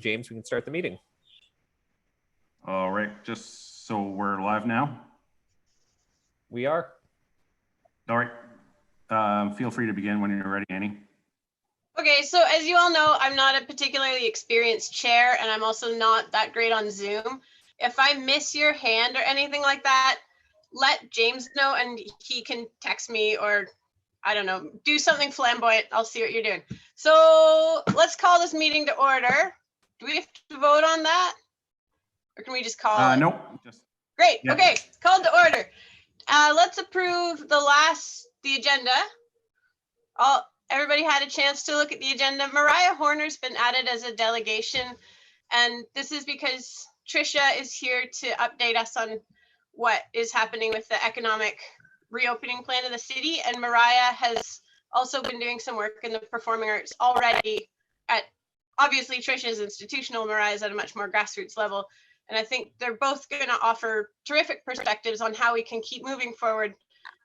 James, we can start the meeting. All right, just so we're live now. We are. All right, feel free to begin when you're ready, Annie. Okay, so as you all know, I'm not a particularly experienced chair, and I'm also not that great on Zoom. If I miss your hand or anything like that, let James know and he can text me, or I don't know, do something flamboyant. I'll see what you're doing. So let's call this meeting to order. Do we have to vote on that? Or can we just call it? Nope. Great, yeah. Okay, called to order. Let's approve the agenda. Everybody had a chance to look at the agenda. Mariah Horner's been added as a delegation, and this is because Tricia is here to update us on what is happening with the economic reopening plan of the city, and Mariah has also been doing some work in the performing arts already obviously Tricia's institutional, Mariah's at a much more grassroots level, and I think they're both going to offer terrific perspectives on how we can keep moving forward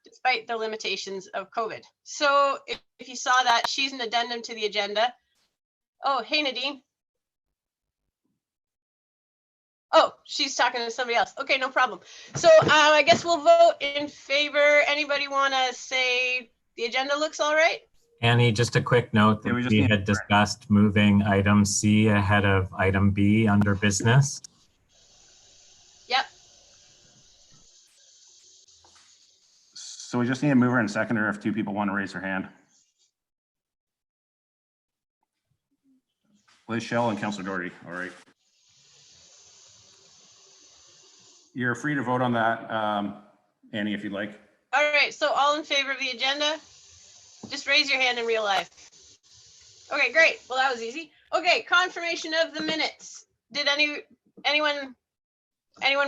despite the limitations of COVID. So if you saw that, she's an addendum to the agenda. Oh, hey, Nadine. Oh, she's talking to somebody else. Okay, no problem. So I guess we'll vote in favor. Anybody want to say the agenda looks all right? Annie, just a quick note that we had discussed moving item C ahead of item B under business. Yep. So we just need a mover and seconder if two people want to raise their hand. Liz Shell and Councillor Doherty. All right. You're free to vote on that, Annie, if you'd like. All right, so all in favor of the agenda? Just raise your hand in real life. Okay, great. Well, that was easy. Okay, confirmation of the minutes. Did anyone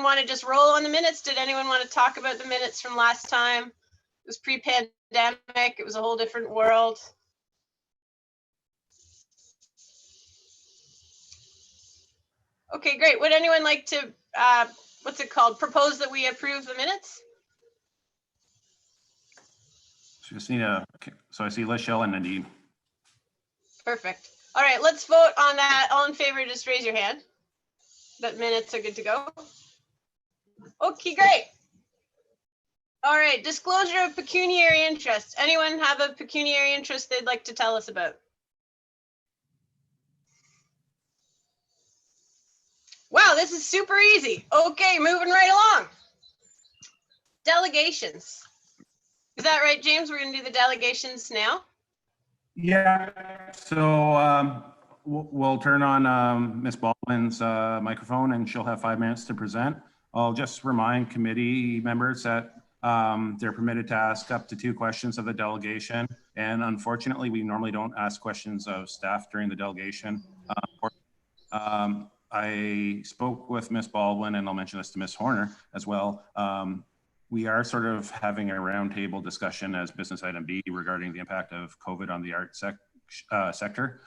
want to just roll on the minutes? Did anyone want to talk about the minutes from last time? It was pre-pandemic. It was a whole different world. Okay, great. Would anyone like to, what's it called? Propose that we approve the minutes? So just need so I see Liz Shell and Nadine. Perfect. All right, let's vote on that. All in favor, just raise your hand. That minutes are good to go. Okay, great. All right, disclosure of pecuniary interest. Anyone have a pecuniary interest they'd like to tell us about? Wow, this is super easy. Okay, moving right along. Delegations. Is that right, James? We're going to do the delegations now? Yeah, so we'll turn on Ms. Baldwin's microphone and she'll have 5 minutes to present. I'll just remind committee members that they're permitted to ask up to 2 questions of the delegation. And unfortunately, we normally don't ask questions of staff during the delegation. I spoke with Ms. Baldwin, and I'll mention this to Ms. Horner as well. We are sort of having a roundtable discussion as business item B regarding the impact of COVID on the art sector.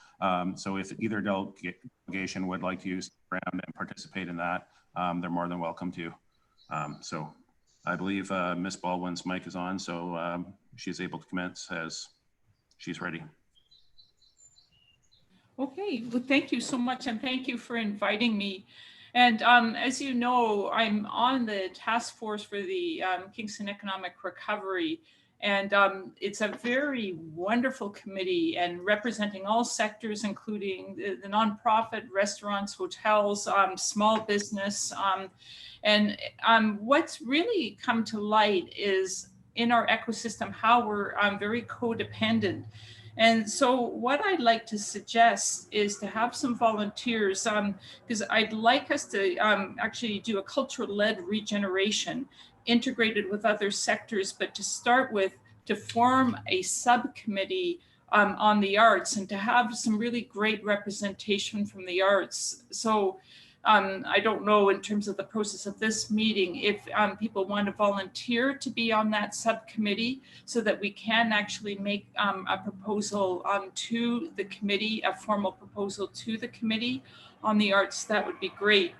So if either delegation would like to use the round and participate in that, they're more than welcome to. So I believe Ms. Baldwin's mic is on, so she's able to commence as she's ready. Okay, well, thank you so much, and thank you for inviting me. And as you know, I'm on the task force for the Kingston Economic Recovery, and it's a very wonderful committee and representing all sectors, including the nonprofit, restaurants, hotels, small business. And what's really come to light is in our ecosystem, how we're very codependent. And so what I'd like to suggest is to have some volunteers, because I'd like us to actually do a cultural-led regeneration integrated with other sectors, but to start with, to form a subcommittee on the arts and to have some really great representation from the arts. So I don't know in terms of the process of this meeting, if people want to volunteer to be on that subcommittee so that we can actually make a proposal to the committee, a formal proposal to the committee on the arts, that would be great.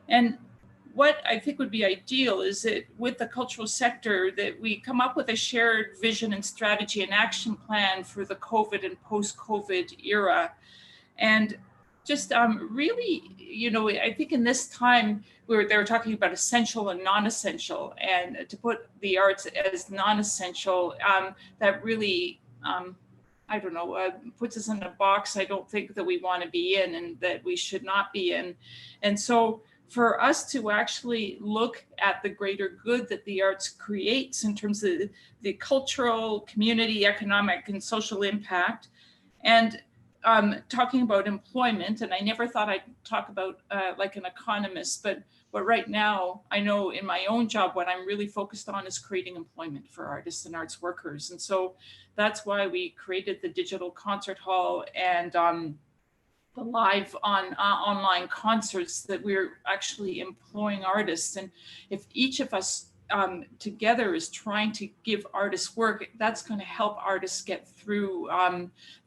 And what I think would be ideal is that with the cultural sector that we come up with a shared vision and strategy and action plan for the COVID and post-COVID era. And just really, you know, I think in this time they were talking about essential and non-essential, and to put the arts as non-essential, that really, I don't know, puts us in a box I don't think that we want to be in and that we should not be in. And so for us to actually look at the greater good that the arts creates in terms of the cultural, community, economic, and social impact, and talking about employment, and I never thought I'd talk about like an economist, but right now I know in my own job what I'm really focused on is creating employment for artists and arts workers. And so that's why we created the digital concert hall and the live online concerts, that we're actually employing artists. And if each of us together is trying to give artists work, that's going to help artists get through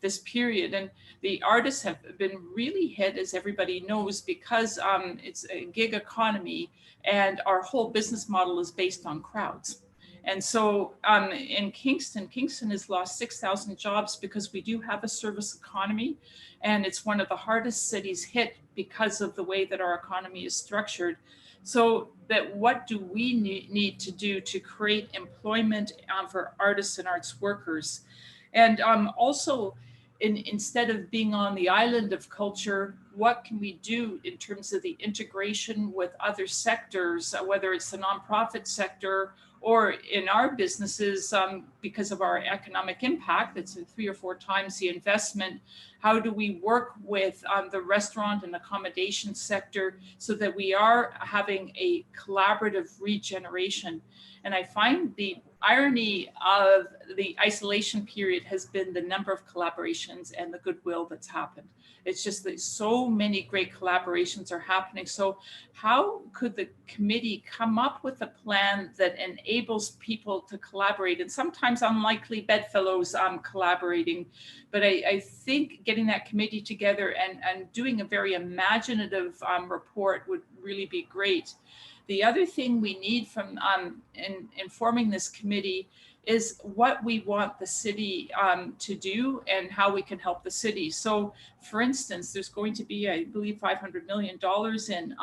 this period. And the artists have been really hit, as everybody knows, because it's a gig economy and our whole business model is based on crowds. And so in Kingston has lost 6,000 jobs because we do have a service economy, and it's one of the hardest cities hit because of the way that our economy is structured. So that what do we need to do to create employment for artists and arts workers? And also, instead of being on the island of culture, what can we do in terms of the integration with other sectors, whether it's the nonprofit sector or in our businesses, because of our economic impact, it's 3 or 4 times the investment. How do we work with the restaurant and accommodation sector so that we are having a collaborative regeneration? And I find the irony of the isolation period has been the number of collaborations and the goodwill that's happened. It's just that so many great collaborations are happening. So how could the committee come up with a plan that enables people to collaborate, and sometimes unlikely bedfellows collaborating? But I think getting that committee together and doing a very imaginative report would really be great. The other thing we need from in forming this committee is what we want the city to do and how we can help the city. So for instance, there's going to be, I believe, $500 million in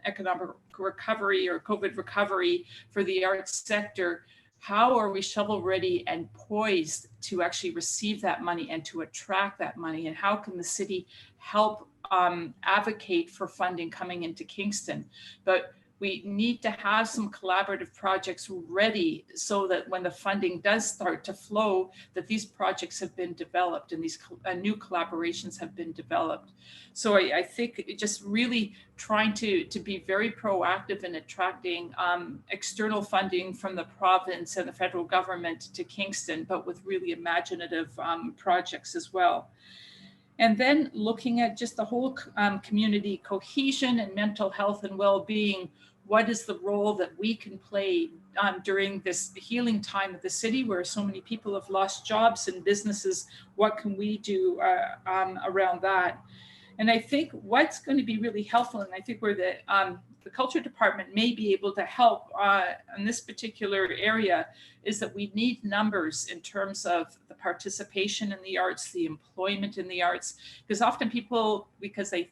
economic recovery or COVID recovery for the arts sector. How are we shovel ready and poised to actually receive that money and to attract that money? And how can the city help advocate for funding coming into Kingston? But we need to have some collaborative projects ready so that when the funding does start to flow, that these projects have been developed and these new collaborations have been developed. So I think just really trying to be very proactive in attracting external funding from the province and the federal government to Kingston, but with really imaginative projects as well. And then looking at just the whole community cohesion and mental health and well-being. What is the role that we can play during this healing time of the city where so many people have lost jobs and businesses? What can we do around that? And I think what's going to be really helpful, and I think where the culture department may be able to help in this particular area, is that we need numbers in terms of the participation in the arts, the employment in the arts, because often people, because they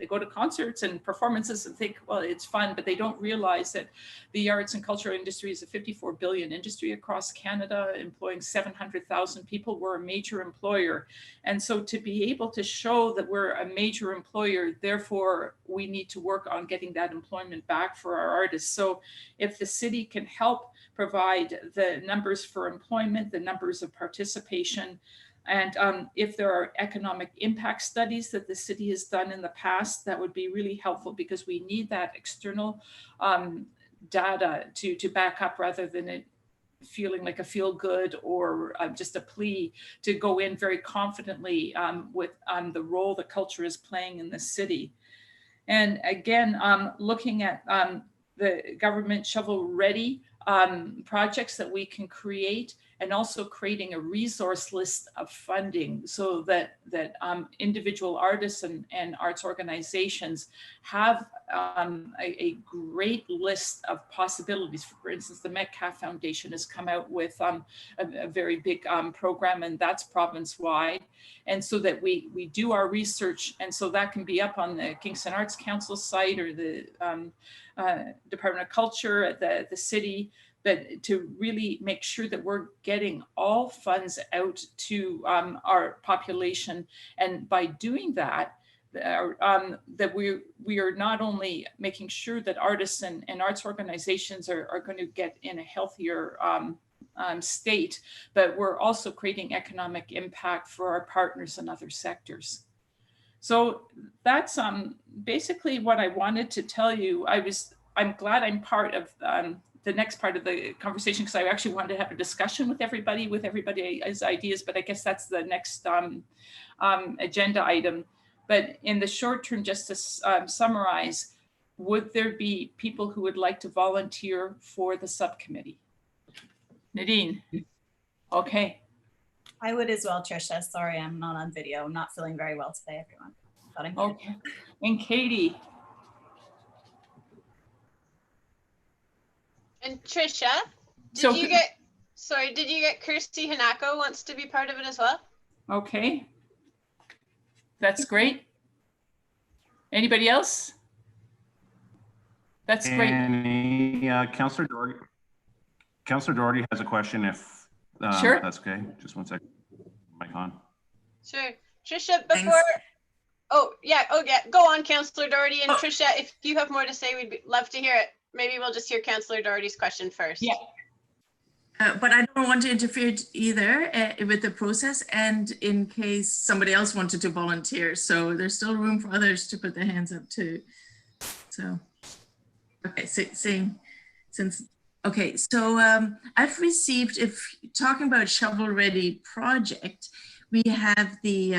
go to concerts and performances and think, well, it's fun, but they don't realize that the arts and culture industry is a 54 billion industry across Canada, employing 700,000 people. We're a major employer. And so to be able to show that we're a major employer, therefore we need to work on getting that employment back for our artists. So if the city can help provide the numbers for employment, the numbers of participation, and if there are economic impact studies that the city has done in the past, that would be really helpful, because we need that external data to back up, rather than it feeling like a feel good or just a plea to go in very confidently with the role that culture is playing in the city. And again, looking at the government shovel ready, projects that we can create, and also creating a resource list of funding so that individual artists and arts organizations have a great list of possibilities. For instance, the Metcalf Foundation has come out with a very big program, and that's province-wide. And so that we do our research, and so that can be up on the Kingston Arts Council site or the Department of Culture at the city, but to really make sure that we're getting all funds out to our population. And by doing that, that we are not only making sure that artists and arts organizations are going to get in a healthier state, but we're also creating economic impact for our partners in other sectors. So that's basically what I wanted to tell you. I'm glad I'm part of the next part of the conversation, because I actually wanted to have a discussion with everybody's ideas, but I guess that's the next agenda item. But in the short term, just to summarize, would there be people who would like to volunteer for the subcommittee? Nadine? Okay. I would as well, Tricia. Sorry, I'm not on video. I'm not feeling very well today, everyone. But I'm here. Okay. And Katie? And Tricia, So did you get Kirsty Hanako wants to be part of it as well? Okay. That's great. Anybody else? That's great. And Councillor Doherty has a question if Sure. that's okay. Just one second. Mic on. Sure. Trisha, before, oh yeah, go on, Councillor Doherty. And Trisha, if you have more to say, we'd love to hear it. Maybe we'll just hear Councillor Doherty's question first. Yeah. But I don't want to interfere either with the process, and in case somebody else wanted to volunteer. So there's still room for others to put their hands up too. So, okay, I've received, if talking about shovel ready project, we have the,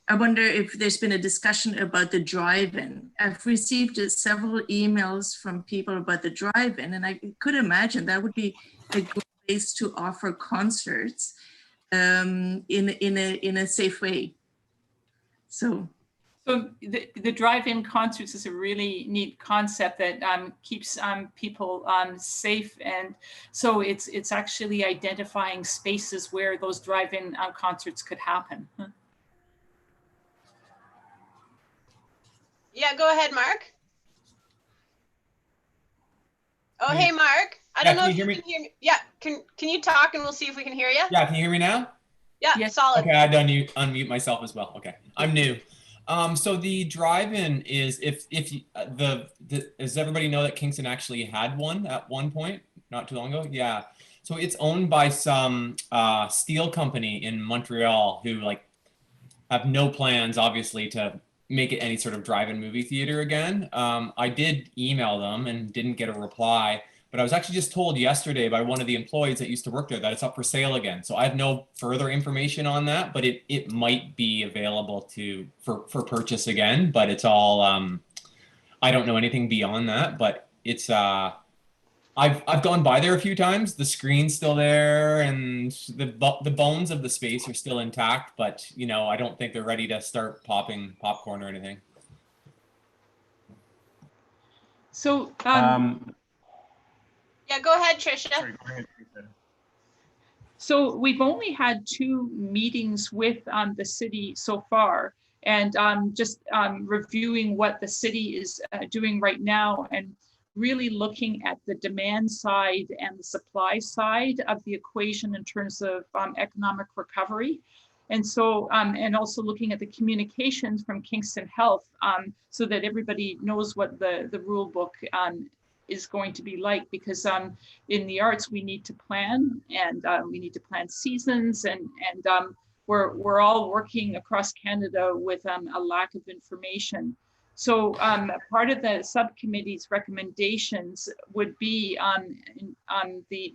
I wonder if there's been a discussion about the drive-in. I've received several emails from people about the drive-in, and I could imagine that would be a good place to offer concerts in a safe way. So the drive-in concerts is a really neat concept that keeps people safe, and so it's actually identifying spaces where those drive-in concerts could happen. Yeah, go ahead, Mark. Oh, hey, Mark. I don't know if you can hear me. Yeah, can you talk and we'll see if we can hear you? Yeah, can you hear me now? Yeah, Yes. solid. Okay, I had to unmute myself as well. Okay, I'm new. So the drive-in is does everybody know that Kingston actually had one at one point, not too long ago? Yeah. So it's owned by some steel company in Montreal who have no plans, obviously, to make it any sort of drive-in movie theater again. I did email them and didn't get a reply, but I was actually just told yesterday by one of the employees that used to work there that it's up for sale again. So I have no further information on that, but it might be available for purchase again, but it's all, I don't know anything beyond that, but it's, I've gone by there a few times. The screen's still there and the bones of the space are still intact, but I don't think they're ready to start popping popcorn or anything. So yeah, go ahead, Trisha. Sorry, go ahead. So we've only had 2 meetings with the city so far, and just reviewing what the city is doing right now, and really looking at the demand side and the supply side of the equation in terms of economic recovery. And so, and also looking at the communications from Kingston Health so that everybody knows what the rule book is going to be like, because in the arts, we need to plan, and we need to plan seasons, and we're all working across Canada with a lack of information. So part of the subcommittee's recommendations would be on the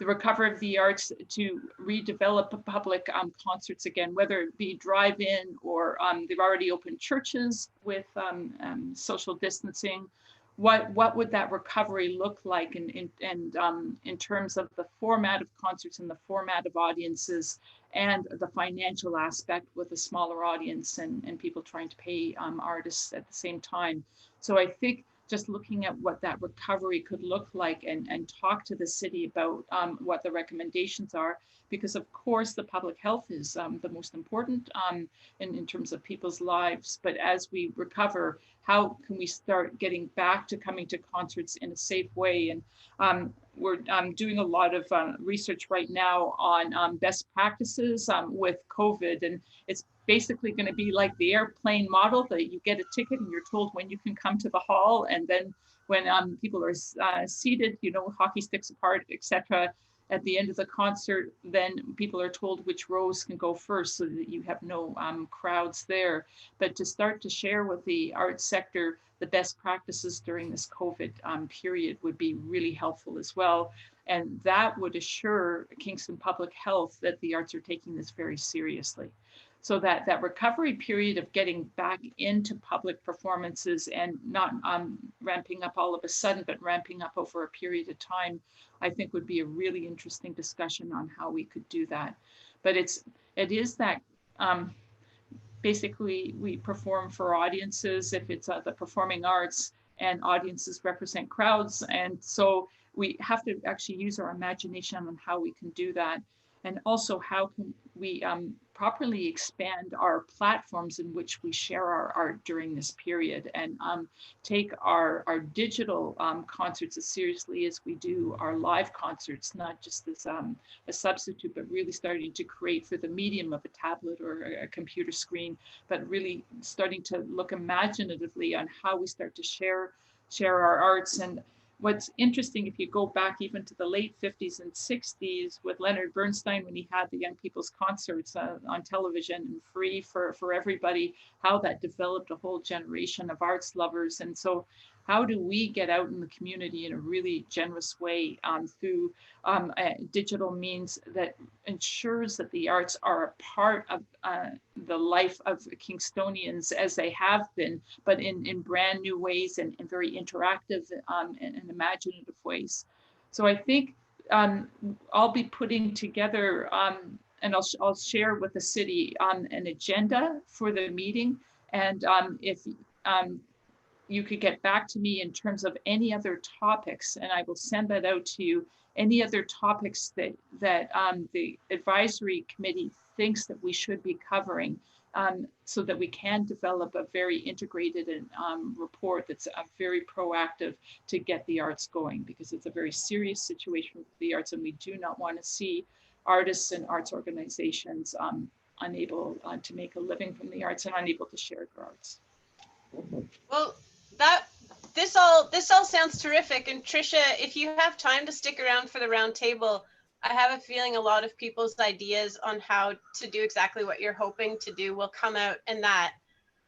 recovery of the arts to redevelop public concerts again, whether it be drive-in or they've already opened churches with social distancing, what would that recovery look like in terms of the format of concerts and the format of audiences and the financial aspect with a smaller audience and people trying to pay artists at the same time. So I think just looking at what that recovery could look like and talk to the city about what the recommendations are, because of course the public health is the most important in terms of people's lives. But as we recover, how can we start getting back to coming to concerts in a safe way? And we're doing a lot of research right now on best practices with COVID. And it's basically going to be like the airplane model that you get a ticket and you're told when you can come to the hall. And then when people are seated, you know, hockey sticks apart, etc. At the end of the concert, then people are told which rows can go first so that you have no crowds there. But to start to share with the arts sector the best practices during this COVID period would be really helpful as well. And that would assure Kingston Public Health that the arts are taking this very seriously. So that recovery period of getting back into public performances and not ramping up all of a sudden, but ramping up over a period of time, I think would be a really interesting discussion on how we could do that. But it is that basically we perform for audiences if it's the performing arts, and audiences represent crowds. And so we have to actually use our imagination on how we can do that. And also how can we properly expand our platforms in which we share our art during this period, and take our digital concerts as seriously as we do our live concerts, not just as a substitute, but really starting to create for the medium of a tablet or a computer screen, but really starting to look imaginatively on how we start to share our arts. And what's interesting, if you go back even to the late 50s and 60s with Leonard Bernstein, when he had the young people's concerts on television and free for everybody, how that developed a whole generation of arts lovers. And so how do we get out in the community in a really generous way through digital means that ensures that the arts are a part of the life of Kingstonians as they have been, but in brand new ways and very interactive and imaginative ways. So I think I'll be putting together and I'll share with the city an agenda for the meeting. And if you could get back to me in terms of any other topics, and I will send that out to you, any other topics that the advisory committee thinks that we should be covering, so that we can develop a very integrated report that's very proactive to get the arts going, because it's a very serious situation with the arts, and we do not want to see artists and arts organizations unable to make a living from the arts and unable to share their arts. Well, this all sounds terrific. And Tricia, if you have time to stick around for the round table, I have a feeling a lot of people's ideas on how to do exactly what you're hoping to do will come out in that.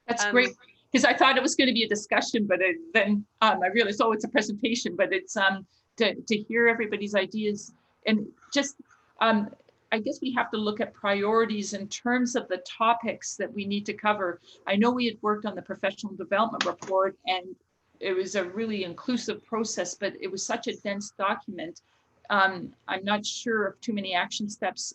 That's great, because I thought it was going to be a discussion, but then I realized, oh, it's a presentation, but it's to hear everybody's ideas. And just I guess we have to look at priorities in terms of the topics that we need to cover. I know we had worked on the professional development report, and it was a really inclusive process, but it was such a dense document. I'm not sure if too many action steps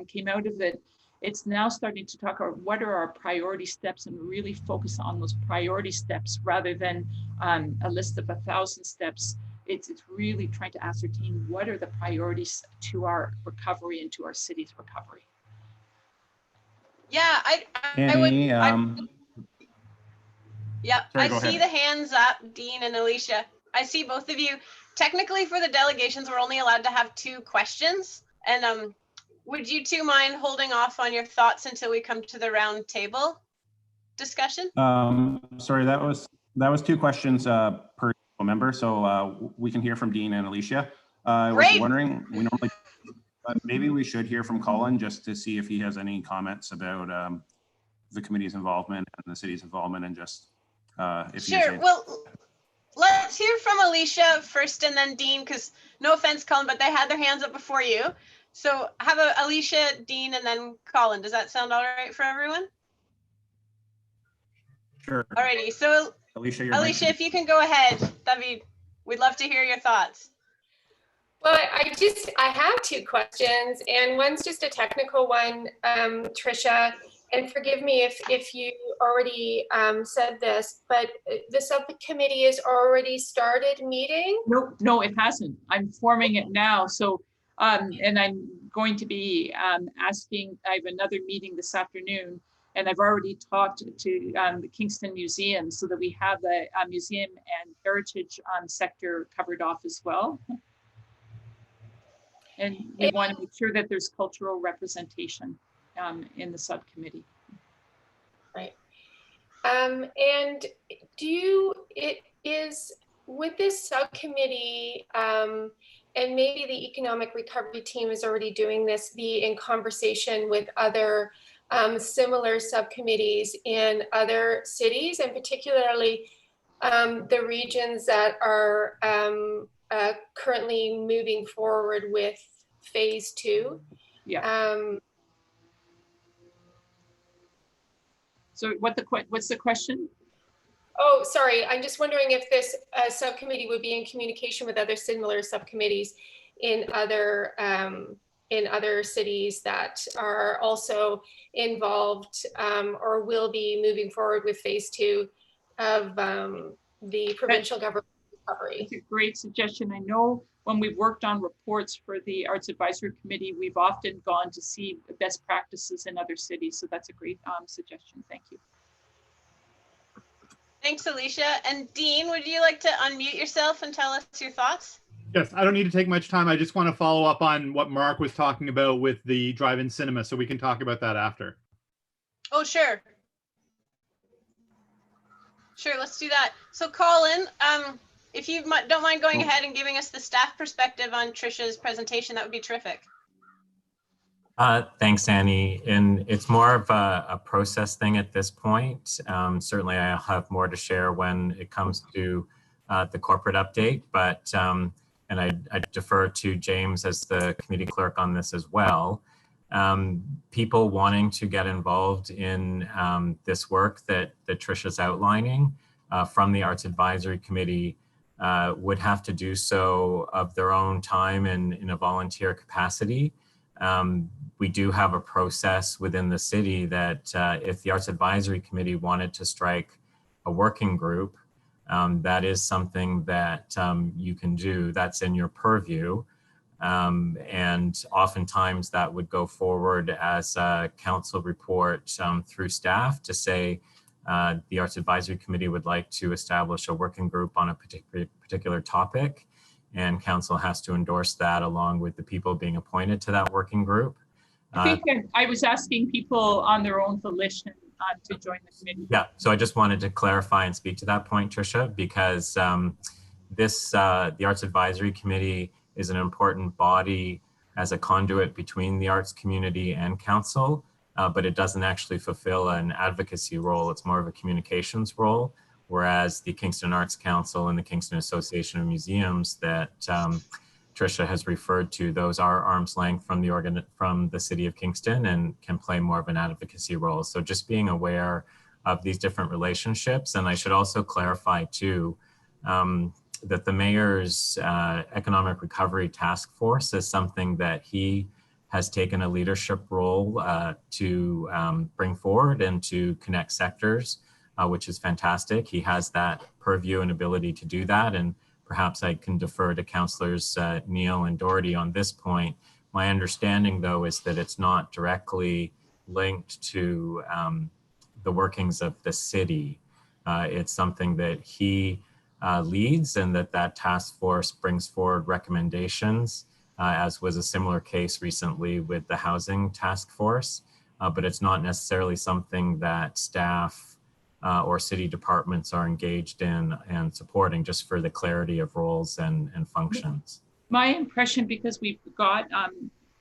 came out of it. It's now starting to talk about what are our priority steps and really focus on those priority steps rather than a list of 1,000 steps. It's really trying to ascertain what are the priorities to our recovery and to our city's recovery. Yeah, I see the hands up, Dean and Alicia. I see both of you. Technically for the delegations, we're only allowed to have 2 questions. And would you two mind holding off on your thoughts until we come to the round table discussion? Sorry, that was 2 questions per member, so we can hear from Dean and Alicia. I was wondering, we normally, maybe we should hear from Colin just to see if he has any comments about the committee's involvement and the city's involvement, and just if sure. Well, let's hear from Alicia first and then Dean, because no offense, Colin, but they had their hands up before you. So have Alicia, Dean, and then Colin. Does that sound all right for everyone? Sure. Alrighty, so Alicia, you're Alicia, if you can go ahead, we'd love to hear your thoughts. Well, I have two questions, and one's just a technical one, Tricia, and forgive me if you already said this, but the subcommittee has already started meeting? No, it hasn't. I'm forming it now. So, and I'm going to be asking, I have another meeting this afternoon, and I've already talked to the Kingston Museum so that we have the museum and heritage sector covered off as well. And we want to make sure that there's cultural representation in the subcommittee. Right. And would this subcommittee, and maybe the economic recovery team is already doing this, be in conversation with other similar subcommittees in other cities, and particularly the regions that are currently moving forward with phase 2? Yeah. So what's the question? Oh, sorry. I'm just wondering if this subcommittee would be in communication with other similar subcommittees in other cities that are also involved or will be moving forward with phase 2 of the provincial government recovery. That's a great suggestion. I know when we've worked on reports for the Arts Advisory Committee, we've often gone to see the best practices in other cities. So that's a great suggestion. Thank you. Thanks, Alicia. And Dean, would you like to unmute yourself and tell us your thoughts? Yes, I don't need to take much time. I just want to follow up on what Mark was talking about with the drive-in cinema, so we can talk about that after. Oh, sure. Sure, let's do that. So Colin, if you don't mind going ahead and giving us the staff perspective on Tricia's presentation, that would be terrific. Thanks, Annie. And it's more of a process thing at this point. Certainly, I'll have more to share when it comes to the corporate update, but and I defer to James as the committee clerk on this as well. People wanting to get involved in this work that Tricia's outlining from the Arts Advisory Committee would have to do so of their own time and in a volunteer capacity. We do have a process within the city that if the Arts Advisory Committee wanted to strike a working group, that is something that you can do. That's in your purview. And oftentimes that would go forward as a council report through staff to say the Arts Advisory Committee would like to establish a working group on a particular topic, and council has to endorse that along with the people being appointed to that working group. I think I was asking people on their own volition to join the committee. Yeah, so I just wanted to clarify and speak to that point, Tricia, because the Arts Advisory Committee is an important body as a conduit between the arts community and council, but it doesn't actually fulfill an advocacy role. It's more of a communications role, whereas the Kingston Arts Council and the Kingston Association of Museums that Tricia has referred to, those are arm's length from the city of Kingston and can play more of an advocacy role. So just being aware of these different relationships. And I should also clarify too, that the mayor's economic recovery task force is something that he has taken a leadership role to bring forward and to connect sectors, which is fantastic. He has that purview and ability to do that. And perhaps I can defer to councillors Neil and Doherty on this point. My understanding though is that it's not directly linked to the workings of the city. It's something that he leads, and that task force brings forward recommendations, as was a similar case recently with the housing task force, but it's not necessarily something that staff or city departments are engaged in and supporting, just for the clarity of roles and functions. My impression, because we've got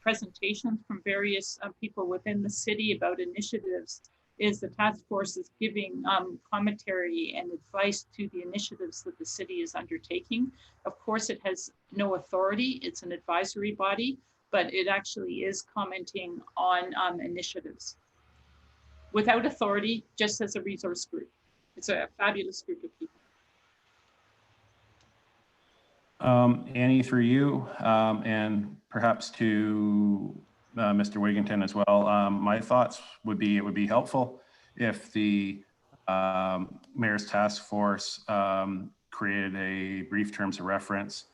presentations from various people within the city about initiatives, is the task force is giving commentary and advice to the initiatives that the city is undertaking. Of course, it has no authority. It's an advisory body, but it actually is commenting on initiatives without authority, just as a resource group. It's a fabulous group of people. Annie, through you, and perhaps to Mr. Wigginton as well. My thoughts would be, it would be helpful if the Mayor's Task Force created a brief terms of reference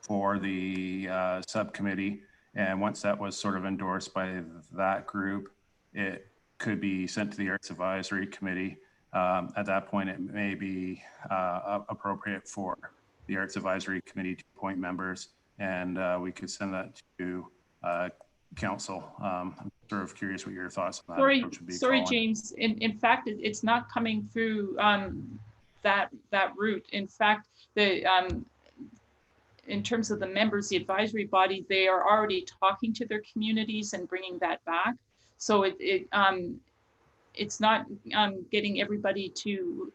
for the subcommittee. And once that was sort of endorsed by that group, it could be sent to the Arts Advisory Committee. At that point, it may be appropriate for the Arts Advisory Committee to appoint members, and we could send that to council. I'm sort of curious what your thoughts on that approach would be. Sorry, Colin. James. In fact, it's not coming through that route. In fact, the in terms of the members, the advisory body, they are already talking to their communities and bringing that back. So it's not getting everybody to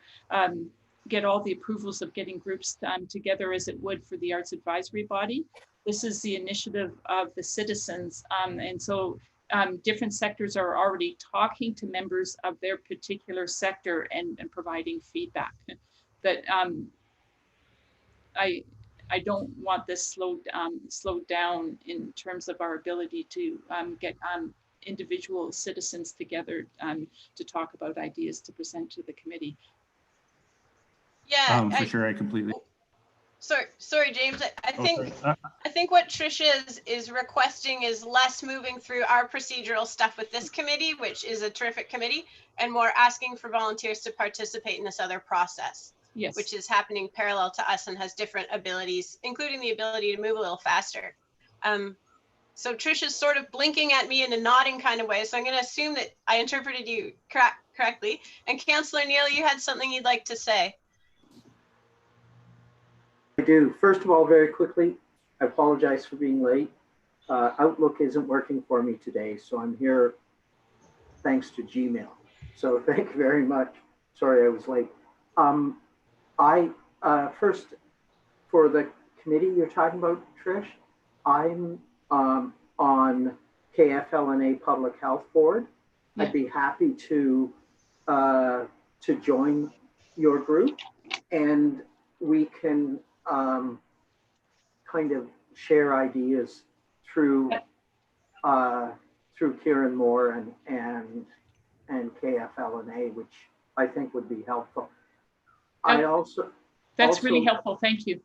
get all the approvals of getting groups together as it would for the Arts Advisory Body. This is the initiative of the citizens. And so different sectors are already talking to members of their particular sector and providing feedback. That I don't want this slowed down in terms of our ability to get individual citizens together to talk about ideas to present to the committee. Yeah, for sure, I completely. Sorry, James. I think what Tricia is requesting is less moving through our procedural stuff with this committee, which is a terrific committee, and more asking for volunteers to participate in this other process. Yes. Which is happening parallel to us and has different abilities, including the ability to move a little faster. So Tricia's sort of blinking at me in a nodding kind of way. So I'm going to assume that I interpreted you correctly. And Councillor Neal, you had something you'd like to say. I do. First of all, very quickly, I apologize for being late. Outlook isn't working for me today, so I'm here thanks to Gmail. So thank you very much. Sorry I was late. First, for the committee you're talking about, Trish, I'm on KFLNA Public Health Board. Yeah. I'd be happy to join your group, and we can kind of share ideas through Kieran Moore and KFLNA, which I think would be helpful. That's really helpful. Thank you.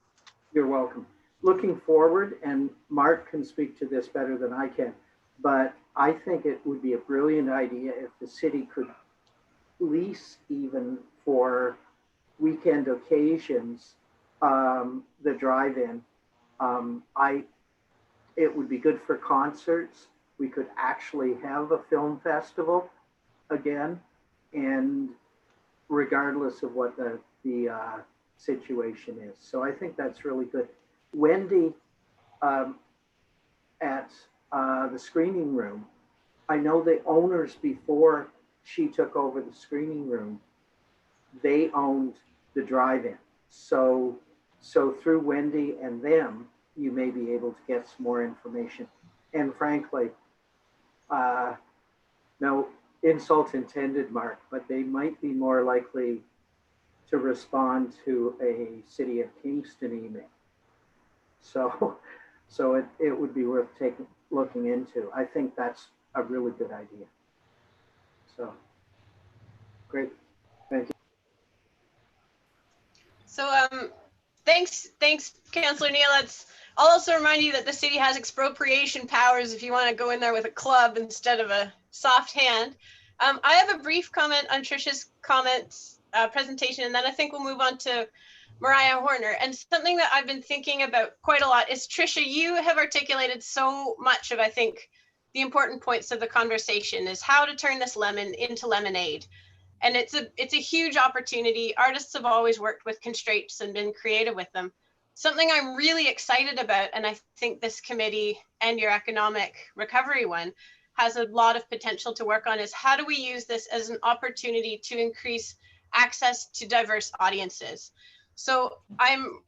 You're welcome. Looking forward, and Mark can speak to this better than I can, but I think it would be a brilliant idea if the city could lease, even for weekend occasions, the drive-in. It would be good for concerts. We could actually have a film festival again, and regardless of what the situation is. So I think that's really good. Wendy, at the screening room, I know the owners, before she took over the screening room, they owned the drive-in. So through Wendy and them, you may be able to get some more information. And frankly, no insult intended, Mark, but they might be more likely to respond to a City of Kingston email. So it would be worth looking into. I think that's a really good idea. So great, thank you. So thanks, Councillor Neal. I'll also remind you that the city has expropriation powers if you want to go in there with a club instead of a soft hand. I have a brief comment on Tricia's comments presentation, and then I think we'll move on to Mariah Horner. And something that I've been thinking about quite a lot is, Tricia, you have articulated so much of, I think, the important points of the conversation is how to turn this lemon into lemonade. And it's a huge opportunity. Artists have always worked with constraints and been creative with them. Something I'm really excited about, and I think this committee and your economic recovery one has a lot of potential to work on, is how do we use this as an opportunity to increase access to diverse audiences? So I'm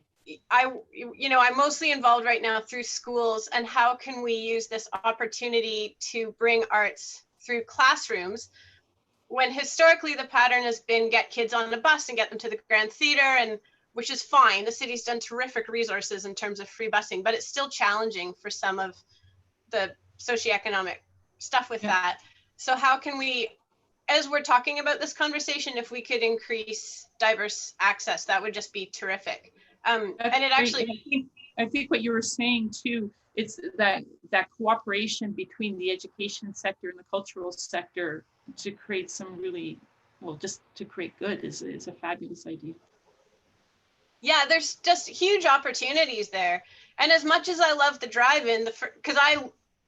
mostly involved right now through schools, and how can we use this opportunity to bring arts through classrooms when historically the pattern has been get kids on the bus and get them to the Grand Theatre, and which is fine. The city's done terrific resources in terms of free busing, but it's still challenging for some of the socioeconomic stuff with that. So how can we, as we're talking about this conversation, if we could increase diverse access, that would just be terrific. And it actually, I think what you were saying too, it's that cooperation between the education sector and the cultural sector to create some really, well, just to create good is a fabulous idea. Yeah, there's just huge opportunities there. And as much as I love the drive-in, because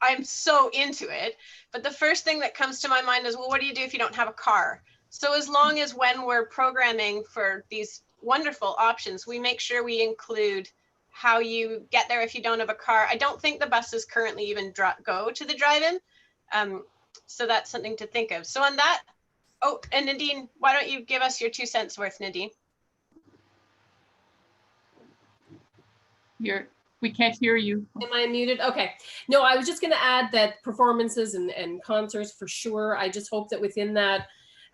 I'm so into it, but the first thing that comes to my mind is, well, what do you do if you don't have a car? So as long as when we're programming for these wonderful options, we make sure we include how you get there if you don't have a car. I don't think the buses currently even go to the drive-in. So that's something to think of. So on that, oh, and Nadine, why don't you give us your 2 cents worth, Nadine? We can't hear you. Am I muted? Okay. No, I was just going to add that performances and concerts for sure. I just hope that within that,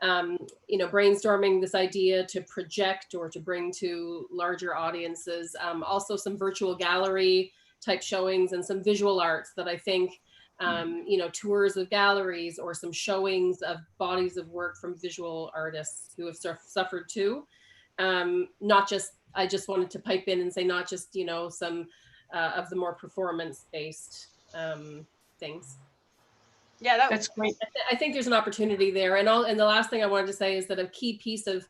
you know, brainstorming this idea to project or to bring to larger audiences, also some virtual gallery type showings and some visual arts that I think, you know, tours of galleries or some showings of bodies of work from visual artists who have suffered too. Not just, I just wanted to pipe in and say, not just, you know, some of the more performance-based things. Yeah, that's great. I think there's an opportunity there. And the last thing I wanted to say is that a key piece of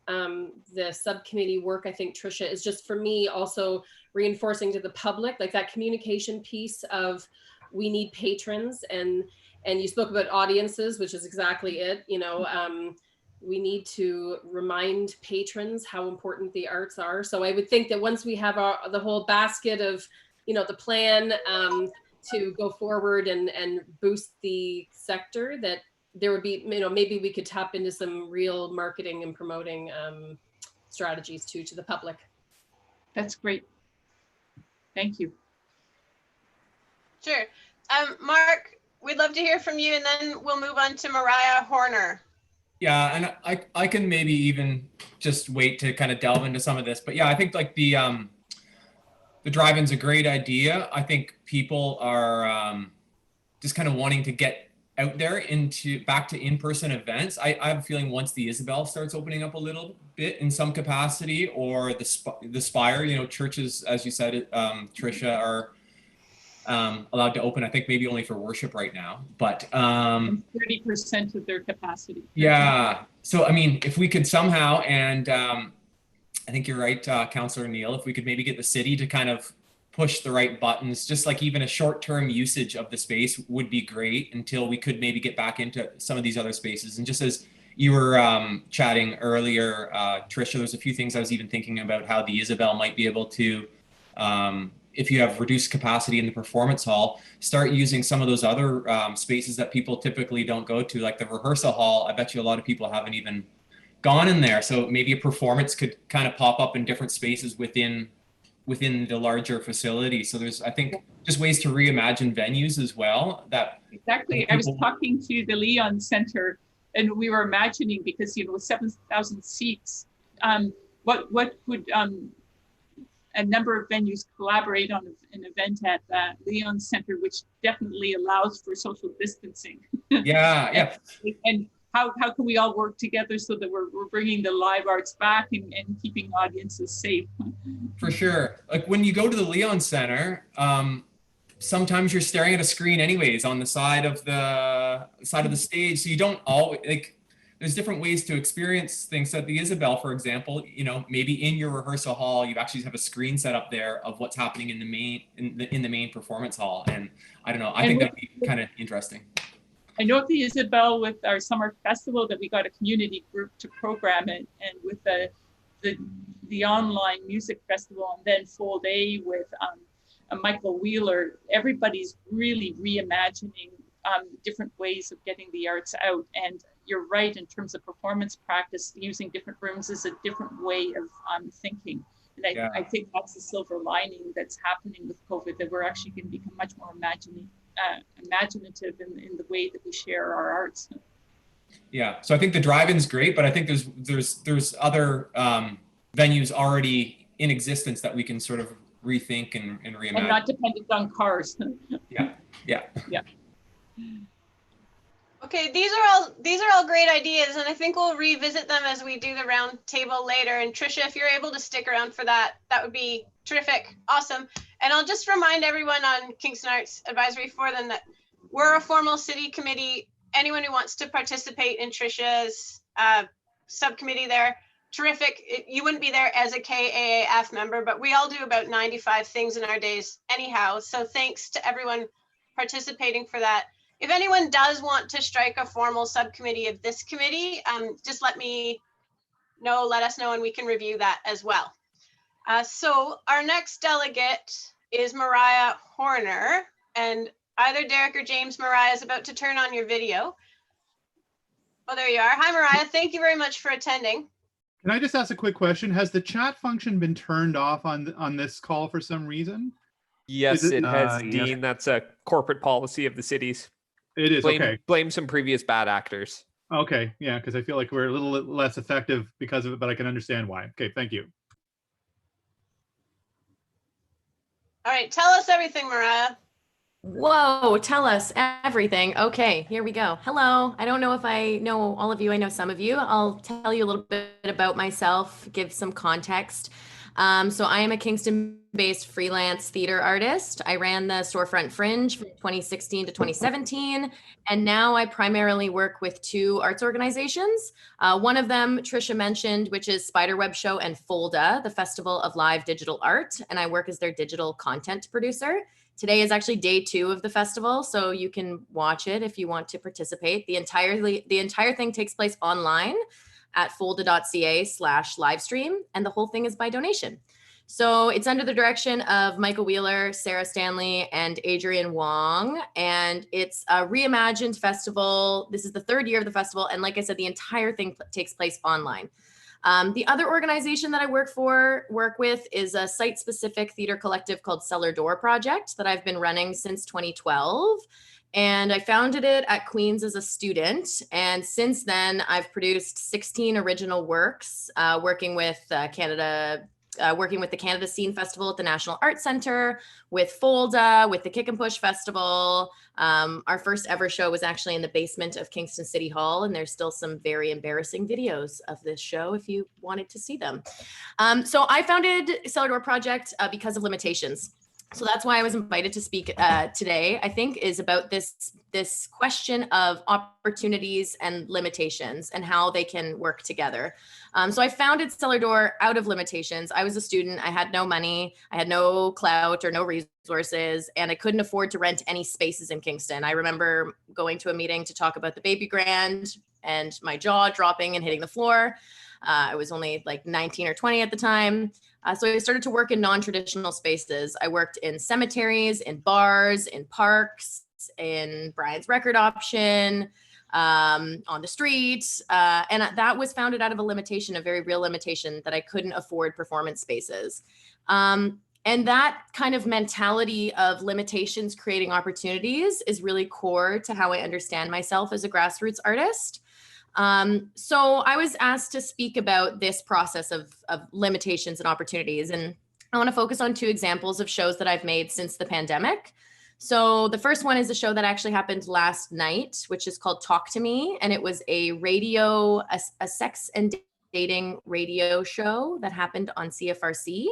the subcommittee work, I think, Tricia, is just for me also reinforcing to the public, like that communication piece of we need patrons, and you spoke about audiences, which is exactly it. You know, we need to remind patrons how important the arts are. So I would think that once we have the whole basket of, you know, the plan to go forward and boost the sector, that there would be, you know, maybe we could tap into some real marketing and promoting strategies to the public. That's great. Thank you. Sure. Mark, we'd love to hear from you, and then we'll move on to Mariah Horner. Yeah, and I can maybe even just wait to kind of delve into some of this. But yeah, I think like the drive-in's a great idea. I think people are just kind of wanting to get out there back to in-person events. I have a feeling once the Isabel starts opening up a little bit in some capacity, or the Spire, you know, churches, as you said, Tricia, are allowed to open, I think maybe only for worship right now, but 30% of their capacity. Yeah. So, I mean, if we could somehow, and I think you're right, Councillor Neal, if we could maybe get the city to kind of push the right buttons, just like even a short-term usage of the space would be great until we could maybe get back into some of these other spaces. And just as you were chatting earlier, Tricia, there's a few things I was even thinking about how the Isabel might be able to, if you have reduced capacity in the performance hall, start using some of those other spaces that people typically don't go to, like the rehearsal hall. I bet you a lot of people haven't even gone in there. So maybe a performance could kind of pop up in different spaces within the larger facility. So there's, I think, just ways to reimagine venues as well. That exactly. I was talking to the Leon Center, and we were imagining, because, you know, with 7,000 seats, what would a number of venues collaborate on an event at the Leon Center, which definitely allows for social distancing. Yeah. And how can we all work together so that we're bringing the live arts back and keeping audiences safe? For sure. Like when you go to the Leon Center, sometimes you're staring at a screen anyways on the side of the stage. So you don't always, like, there's different ways to experience things. At the Isabel, for example, you know, maybe in your rehearsal hall, you actually have a screen set up there of what's happening in the main performance hall. And I don't know, I think that'd be kind of interesting. I know at the Isabel, with our summer festival, that we got a community group to program it, and with the online music festival, and then full day with Michael Wheeler, everybody's really reimagining different ways of getting the arts out. And you're right, in terms of performance practice, using different rooms is a different way of thinking. And I think that's the silver lining that's happening with COVID, that we're actually going to become much more imaginative in the way that we share our arts. Yeah, so I think the drive-in's great, but I think there's other venues already in existence that we can sort of rethink and reimagine. And not dependent on cars. Yeah. Okay, these are all great ideas, and I think we'll revisit them as we do the round table later. And Trisha, if you're able to stick around for that, that would be terrific. Awesome. And I'll just remind everyone on Kingston Arts Advisory Forum that we're a formal city committee. Anyone who wants to participate in Trisha's subcommittee there, terrific. You wouldn't be there as a KAAF member, but we all do about 95 things in our days anyhow. So thanks to everyone participating for that. If anyone does want to strike a formal subcommittee of this committee, just let us know, and we can review that as well. So our next delegate is Mariah Horner, and either Derek or James. Mariah is about to turn on your video. Oh, there you are. Hi, Mariah. Thank you very much for attending. Can I just ask a quick question? Has the chat function been turned off on this call for some reason? Yes, Is it has, yes. Dean. That's a corporate policy of the cities. It is, okay. Blame some previous bad actors. Okay, yeah, because I feel like we're a little less effective because of it, but I can understand why. Okay, thank you. All right, tell us everything, Mariah. Whoa, tell us everything. Okay, here we go. Hello. I don't know if I know all of you. I know some of you. I'll tell you a little bit about myself, give some context. So I am a Kingston-based freelance theater artist. I ran the Storefront Fringe from 2016 to 2017, and now I primarily work with two arts organizations. One of them, Trisha mentioned, which is Spiderweb Show and FOLDA, the Festival of Live Digital Art, and I work as their digital content producer. Today is actually day 2 of the festival, so you can watch it if you want to participate. The entire thing takes place online at folda.ca/livestream, and the whole thing is by donation. So it's under the direction of Michael Wheeler, Sarah Stanley, and Adrian Wong, and it's a reimagined festival. This is the 3rd year of the festival, and like I said, the entire thing takes place online. The other organization that I work with is a site-specific theater collective called Cellar Door Project that I've been running since 2012. And I founded it at Queen's as a student. And since then, I've produced 16 original works, working with the Canada Scene Festival at the National Arts Center, with FOLDA, with the Kick and Push Festival. Our first ever show was actually in the basement of Kingston City Hall, and there's still some very embarrassing videos of this show if you wanted to see them. So I founded Cellar Door Project because of limitations. So that's why I was invited to speak today, I think, is about this question of opportunities and limitations and how they can work together. So I founded Cellar Door out of limitations. I was a student. I had no money. I had no clout or no resources, and I couldn't afford to rent any spaces in Kingston. I remember going to a meeting to talk about the Baby Grand and my jaw dropping and hitting the floor. I was only like 19 or 20 at the time. So I started to work in non-traditional spaces. I worked in cemeteries, in bars, in parks, in Brian's Record Option, on the street. And that was founded out of a limitation, a very real limitation, that I couldn't afford performance spaces. And that kind of mentality of limitations creating opportunities is really core to how I understand myself as a grassroots artist. So I was asked to speak about this process of limitations and opportunities. And I want to focus on 2 examples of shows that I've made since the pandemic. So the first one is a show that actually happened last night, which is called Talk to Me. And it was a sex and dating radio show that happened on CFRC.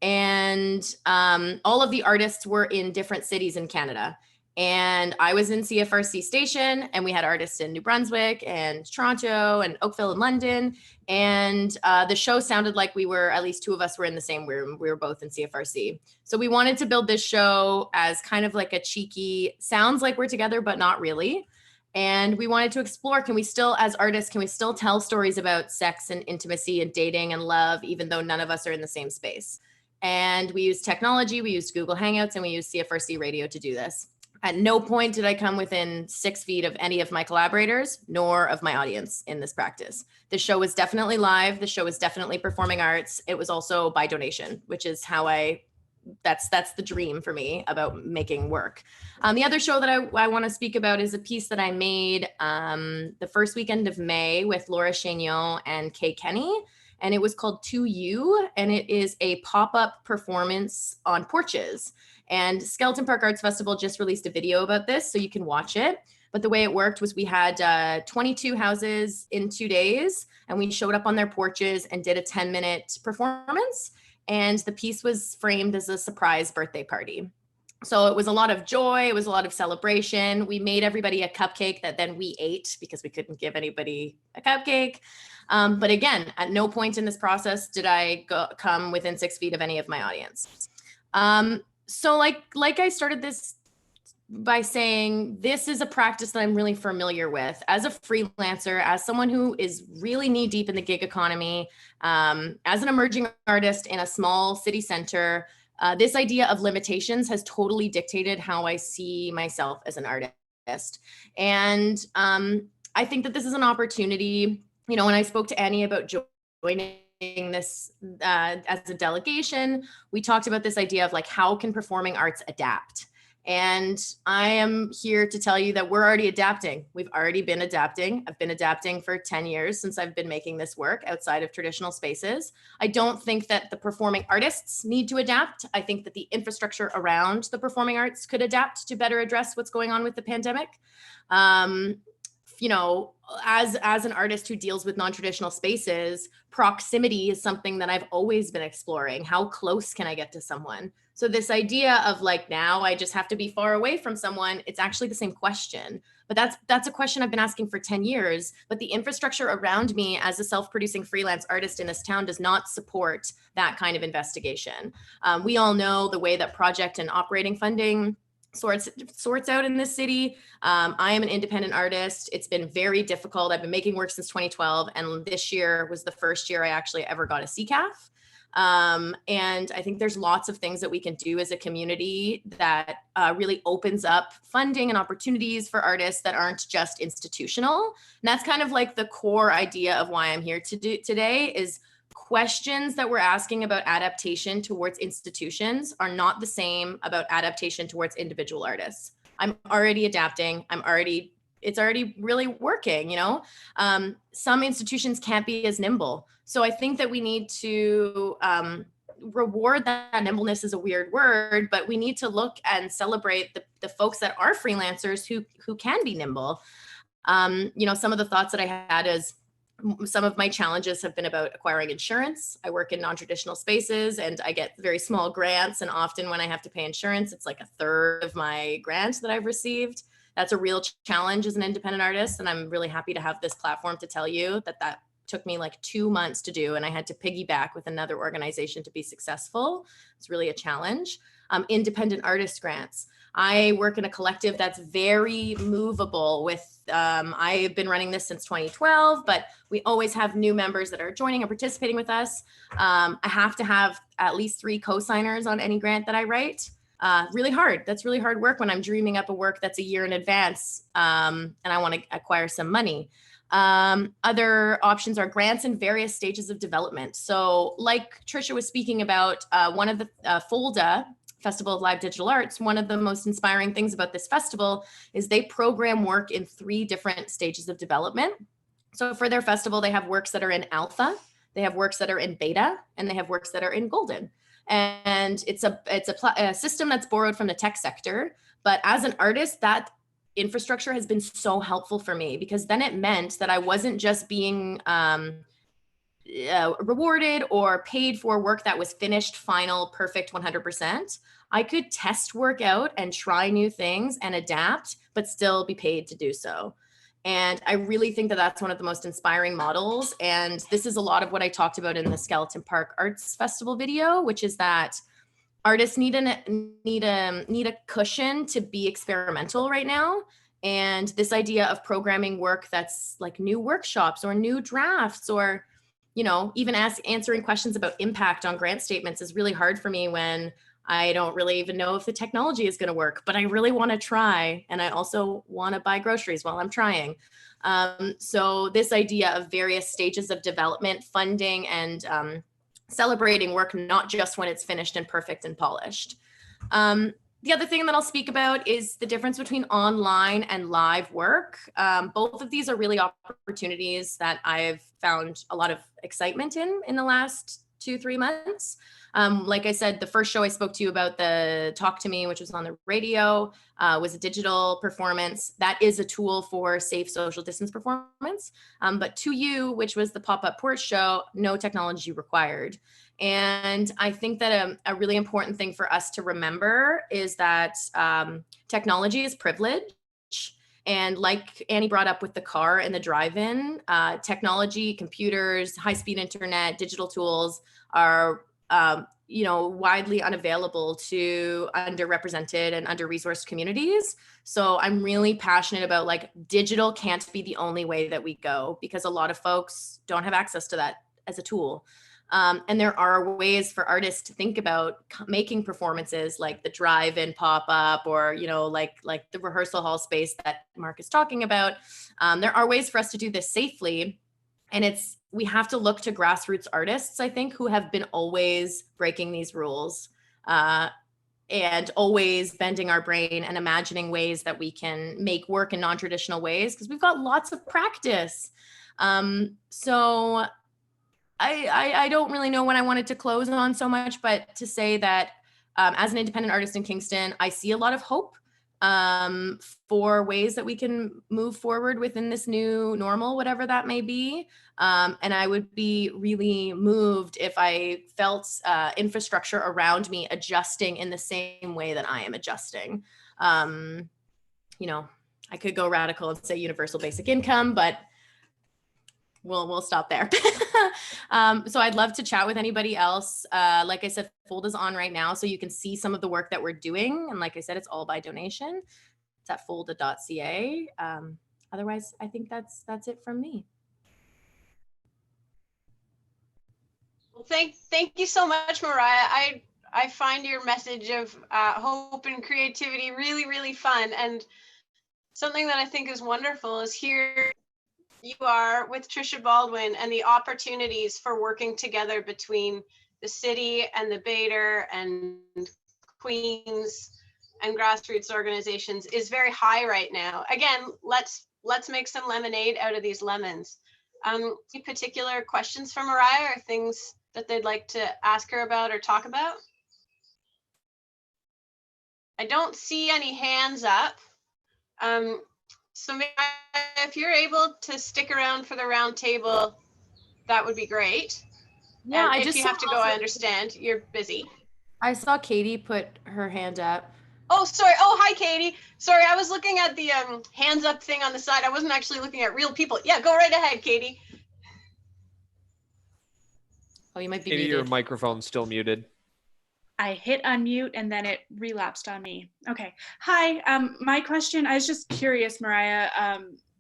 And all of the artists were in different cities in Canada. And I was in CFRC station, and we had artists in New Brunswick and Toronto and Oakville and London. And the show sounded like at least 2 of us were in the same room. We were both in CFRC. So we wanted to build this show as kind of like a cheeky, sounds like we're together, but not really. And we wanted to explore, can we still, as artists, can we still tell stories about sex and intimacy and dating and love, even though none of us are in the same space? And we used technology, we used Google Hangouts, and we used CFRC radio to do this. At no point did I come within 6 feet of any of my collaborators, nor of my audience in this practice. The show was definitely live. The show was definitely performing arts. It was also by donation, which is how I that's the dream for me about making work. The other show that I want to speak about is a piece that I made the first weekend of May with Laura Chaignon and Kay Kenny. And it was called To You, and it is a pop-up performance on porches. And Skeleton Park Arts Festival just released a video about this, so you can watch it. But the way it worked was we had 22 houses in 2 days, and we showed up on their porches and did a 10-minute performance. And the piece was framed as a surprise birthday party. So it was a lot of joy. It was a lot of celebration. We made everybody a cupcake that then we ate because we couldn't give anybody a cupcake. But again, at no point in this process did I come within 6 feet of any of my audience. So like I started this by saying, this is a practice that I'm really familiar with as a freelancer, as someone who is really knee deep in the gig economy, as an emerging artist in a small city center. This idea of limitations has totally dictated how I see myself as an artist. And I think that this is an opportunity. You know, when I spoke to Annie about joining this as a delegation, we talked about this idea of like, how can performing arts adapt? And I am here to tell you that we're already adapting. We've already been adapting. I've been adapting for 10 years since I've been making this work outside of traditional spaces. I don't think that the performing artists need to adapt. I think that the infrastructure around the performing arts could adapt to better address what's going on with the pandemic. You know, as an artist who deals with non-traditional spaces, proximity is something that I've always been exploring. How close can I get to someone? So this idea of like, now I just have to be far away from someone, it's actually the same question. But that's a question I've been asking for 10 years. But the infrastructure around me as a self-producing freelance artist in this town does not support that kind of investigation. We all know the way that project and operating funding sorts out in this city. I am an independent artist. It's been very difficult. I've been making work since 2012, and this year was the first year I actually ever got a CCAF. And I think there's lots of things that we can do as a community that really opens up funding and opportunities for artists that aren't just institutional. And that's kind of like the core idea of why I'm here today is questions that we're asking about adaptation towards institutions are not the same about adaptation towards individual artists. I'm already adapting. It's already really working, you know? Some institutions can't be as nimble. So I think that we need to reward that nimbleness is a weird word, but we need to look and celebrate the folks that are freelancers who can be nimble. You know, some of the thoughts that I had is, some of my challenges have been about acquiring insurance. I work in non-traditional spaces and I get very small grants. And often when I have to pay insurance, it's like a third of my grant that I've received. That's a real challenge as an independent artist. And I'm really happy to have this platform to tell you that took me like 2 months to do. And I had to piggyback with another organization to be successful. It's really a challenge. Independent artist grants. I work in a collective that's very movable with, I've been running this since 2012, but we always have new members that are joining and participating with us. I have to have at least 3 co-signers on any grant that I write. Really hard. That's really hard work when I'm dreaming up a work that's a year in advance and I want to acquire some money. Other options are grants in various stages of development. So like Trisha was speaking about, one of the FOLDA, Festival of Live Digital Arts, one of the most inspiring things about this festival is they program work in 3 different stages of development. So for their festival, they have works that are in alpha, they have works that are in beta, and they have works that are in golden. And it's a system that's borrowed from the tech sector. But as an artist, that infrastructure has been so helpful for me because then it meant that I wasn't just being rewarded or paid for work that was finished, final, perfect, 100%. I could test work out and try new things and adapt, but still be paid to do so. And I really think that that's one of the most inspiring models. And this is a lot of what I talked about in the Skeleton Park Arts Festival video, which is that artists need a cushion to be experimental right now. And this idea of programming work that's like new workshops or new drafts or, you know, even answering questions about impact on grant statements is really hard for me when I don't really even know if the technology is going to work, but I really want to try. And I also want to buy groceries while I'm trying. So this idea of various stages of development, funding, and celebrating work, not just when it's finished and perfect and polished. The other thing that I'll speak about is the difference between online and live work. Both of these are really opportunities that I've found a lot of excitement in the last 2-3 months. Like I said, the first show I spoke to you about, the Talk to Me, which was on the radio, was a digital performance. That is a tool for safe social distance performance. But To You, which was the pop-up porch show, no technology required. And I think that a really important thing for us to remember is that technology is privilege. And like Annie brought up with the car and the drive-in, technology, computers, high-speed internet, digital tools are widely unavailable to underrepresented and under-resourced communities. So I'm really passionate about, like, digital can't be the only way that we go, because a lot of folks don't have access to that as a tool. And there are ways for artists to think about making performances like the drive-in pop-up, or, like the rehearsal hall space that Mark is talking about. There are ways for us to do this safely. And we have to look to grassroots artists, I think, who have been always breaking these rules and always bending our brain and imagining ways that we can make work in non-traditional ways, because we've got lots of practice. So I don't really know when I wanted to close on so much, but to say that as an independent artist in Kingston, I see a lot of hope for ways that we can move forward within this new normal, whatever that may be. And I would be really moved if I felt infrastructure around me adjusting in the same way that I am adjusting. I could go radical and say universal basic income, but we'll stop there. So I'd love to chat with anybody else. Like I said, Folda's on right now, so you can see some of the work that we're doing. And like I said, it's all by donation. It's at folda.ca. Otherwise, I think that's it from me. Well, thank you so much, Mariah. I find your message of hope and creativity really, really fun. And something that I think is wonderful is here you are with Trisha Baldwin and the opportunities for working together between the city and the Bader and Queens and grassroots organizations is very high right now. Again, let's make some lemonade out of these lemons. Any particular questions for Mariah, or things that they'd like to ask her about or talk about? I don't see any hands up. So maybe if you're able to stick around for the round table, that would be great. Yeah, and if you have to go, I understand you're busy. I saw Katie put her hand up. Oh, sorry. Oh, hi, Katie. Sorry, I was looking at the hands up thing on the side. I wasn't actually looking at real people. Yeah, go right ahead, Katie. Oh, you might be Katie, muted. your microphone's still muted. I hit unmute and then it relapsed on me. Okay. Hi, my question, I was just curious, Mariah,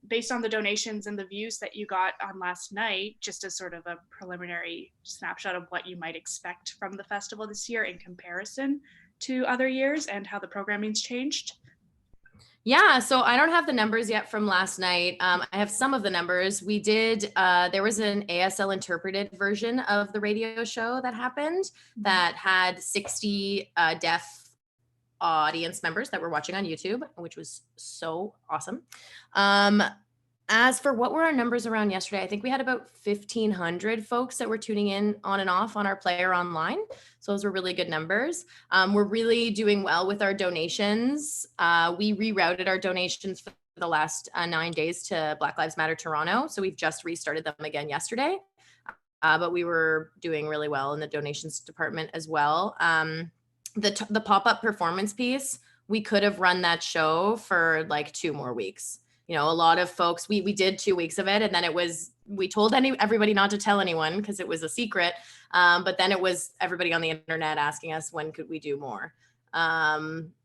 based on the donations and the views that you got on last night, just as sort of a preliminary snapshot of what you might expect from the festival this year in comparison to other years and how the programming's changed. Yeah, so I don't have the numbers yet from last night. I have some of the numbers. We did, there was an ASL interpreted version of the radio show that happened that had 60 deaf audience members that were watching on YouTube, which was so awesome. As for what were our numbers around yesterday, I think we had about 1,500 folks that were tuning in on and off on our player online. So those were really good numbers. We're really doing well with our donations. We rerouted our donations for the last 9 days to Black Lives Matter Toronto. So we've just restarted them again yesterday. But we were doing really well in the donations department as well. The pop-up performance piece, we could have run that show for like 2 more weeks. You know, a lot of folks, we did 2 weeks of it, and then we told everybody not to tell anyone because it was a secret. But then it was everybody on the internet asking us, when could we do more?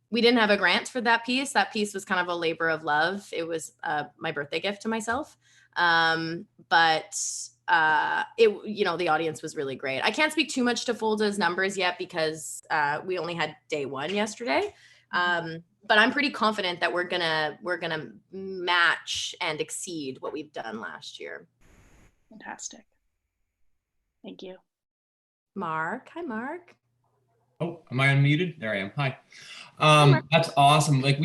We didn't have a grant for that piece. That piece was kind of a labor of love. It was my birthday gift to myself. But the audience was really great. I can't speak too much to Folda's numbers yet because we only had day 1 yesterday. But I'm pretty confident that we're gonna match and exceed what we've done last year. Fantastic. Thank you. Mark. Hi, Mark. Oh, am I unmuted? There I am. Hi. That's awesome. Like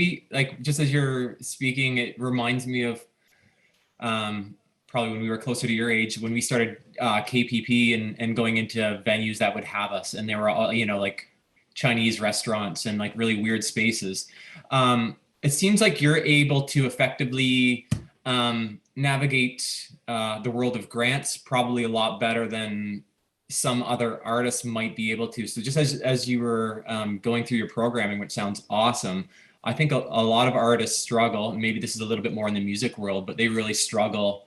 just as you're speaking, it reminds me of probably when we were closer to your age, when we started KPP and going into venues that would have us, and they were all, like Chinese restaurants and like really weird spaces. It seems like you're able to effectively navigate the world of grants probably a lot better than some other artists might be able to. So just as you were going through your programming, which sounds awesome, I think a lot of artists struggle, and maybe this is a little bit more in the music world, but they really struggle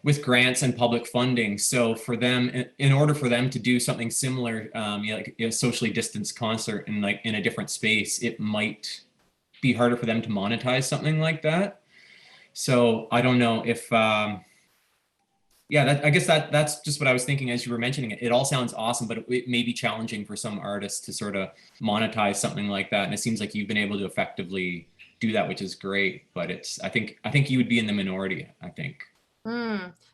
with grants and public funding. So for them, in order for them to do something similar, like a socially distanced concert in a different space, it might be harder for them to monetize something like that. So I don't know if, I guess that's just what I was thinking as you were mentioning it. It all sounds awesome, but it may be challenging for some artists to sort of monetize something like that. And it seems like you've been able to effectively do that, which is great. But I think you would be in the minority, I think.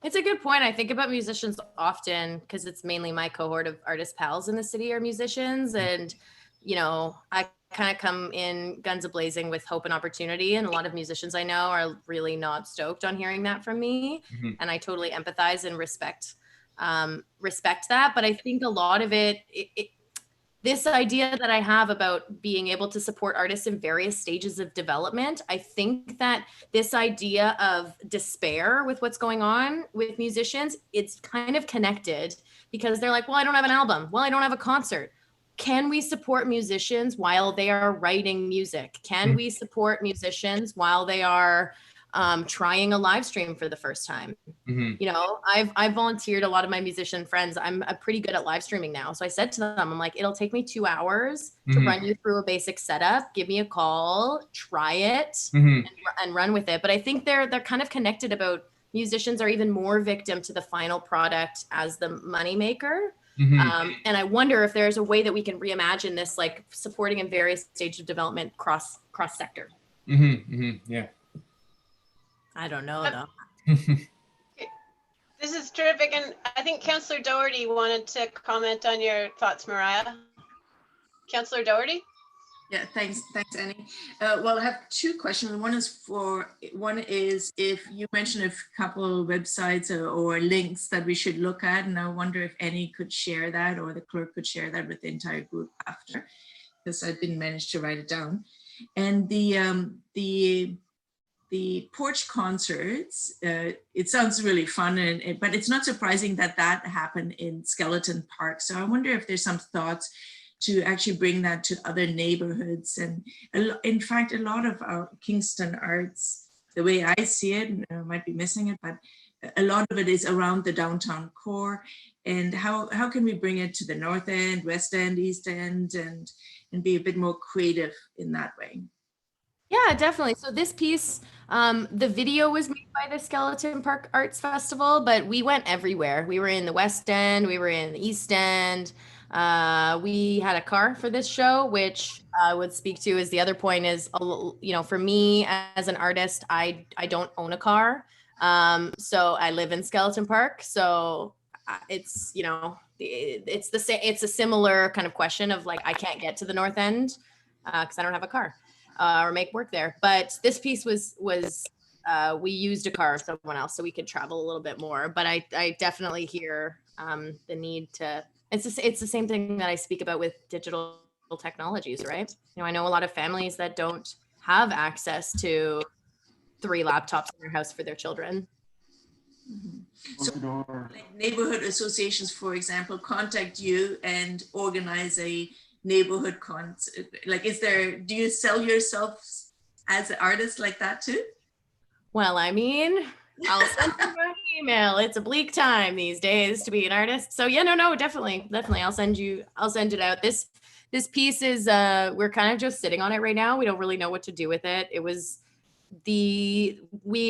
It's a good point. I think about musicians often because it's mainly my cohort of artist pals in the city are musicians. And, I kind of come in guns a-blazing with hope and opportunity. And a lot of musicians I know are really not stoked on hearing that from me. Mm-hmm. And I totally empathize and respect that. But I think a lot of this idea that I have about being able to support artists in various stages of development, I think that this idea of despair with what's going on with musicians, it's kind of connected because they're like, well, I don't have an album. Well, I don't have a concert. Can we support musicians while they are writing music? Can we support musicians while they are trying a live stream for the first time? Mm-hmm. I've volunteered a lot of my musician friends. I'm pretty good at live streaming now. So I said to them, I'm like, it'll take me 2 hours to run you through a basic setup. Give me a call, try it and run with it. But I think they're kind of connected about musicians are even more victim to the final product as the moneymaker. Mm-hmm. And I wonder if there's a way that we can reimagine this, like supporting in various stages of development cross sector. Yeah. I don't know though. This is terrific. And I think Councillor Doherty wanted to comment on your thoughts, Mariah. Councillor Doherty? Yeah, thanks, Annie. Well, I have 2 questions. One is if you mentioned a couple of websites or links that we should look at, and I wonder if Annie could share that or the clerk could share that with the entire group after, because I didn't manage to write it down. And the porch concerts, it sounds really fun, but it's not surprising that happened in Skeleton Park. So I wonder if there's some thoughts to actually bring that to other neighborhoods. And in fact, a lot of our Kingston arts, the way I see it, I might be missing it, but a lot of it is around the downtown core. And how can we bring it to the North End, West End, East End, and be a bit more creative in that way? Yeah, definitely. So this piece, the video was made by the Skeleton Park Arts Festival, but we went everywhere. We were in the West End, we were in the East End. We had a car for this show, which I would speak to as the other point is, for me as an artist, I don't own a car. So I live in Skeleton Park. So it's, it's the same, it's a similar kind of question of like, I can't get to the North End because I don't have a car or make work there. But this piece was we used a car of someone else so we could travel a little bit more. But I definitely hear the need to, it's the same thing that I speak about with digital technologies, right? I know a lot of families that don't have access to 3 laptops in their house for their children. Mm-hmm. So like neighborhood associations, for example, contact you and organize a neighborhood concert. Like, do you sell yourself as an artist like that too? Well, I mean, I'll send you an email. It's a bleak time these days to be an artist. So yeah, no, definitely. I'll send it out. This piece is, we're kind of just sitting on it right now. We don't really know what to do with it. It was we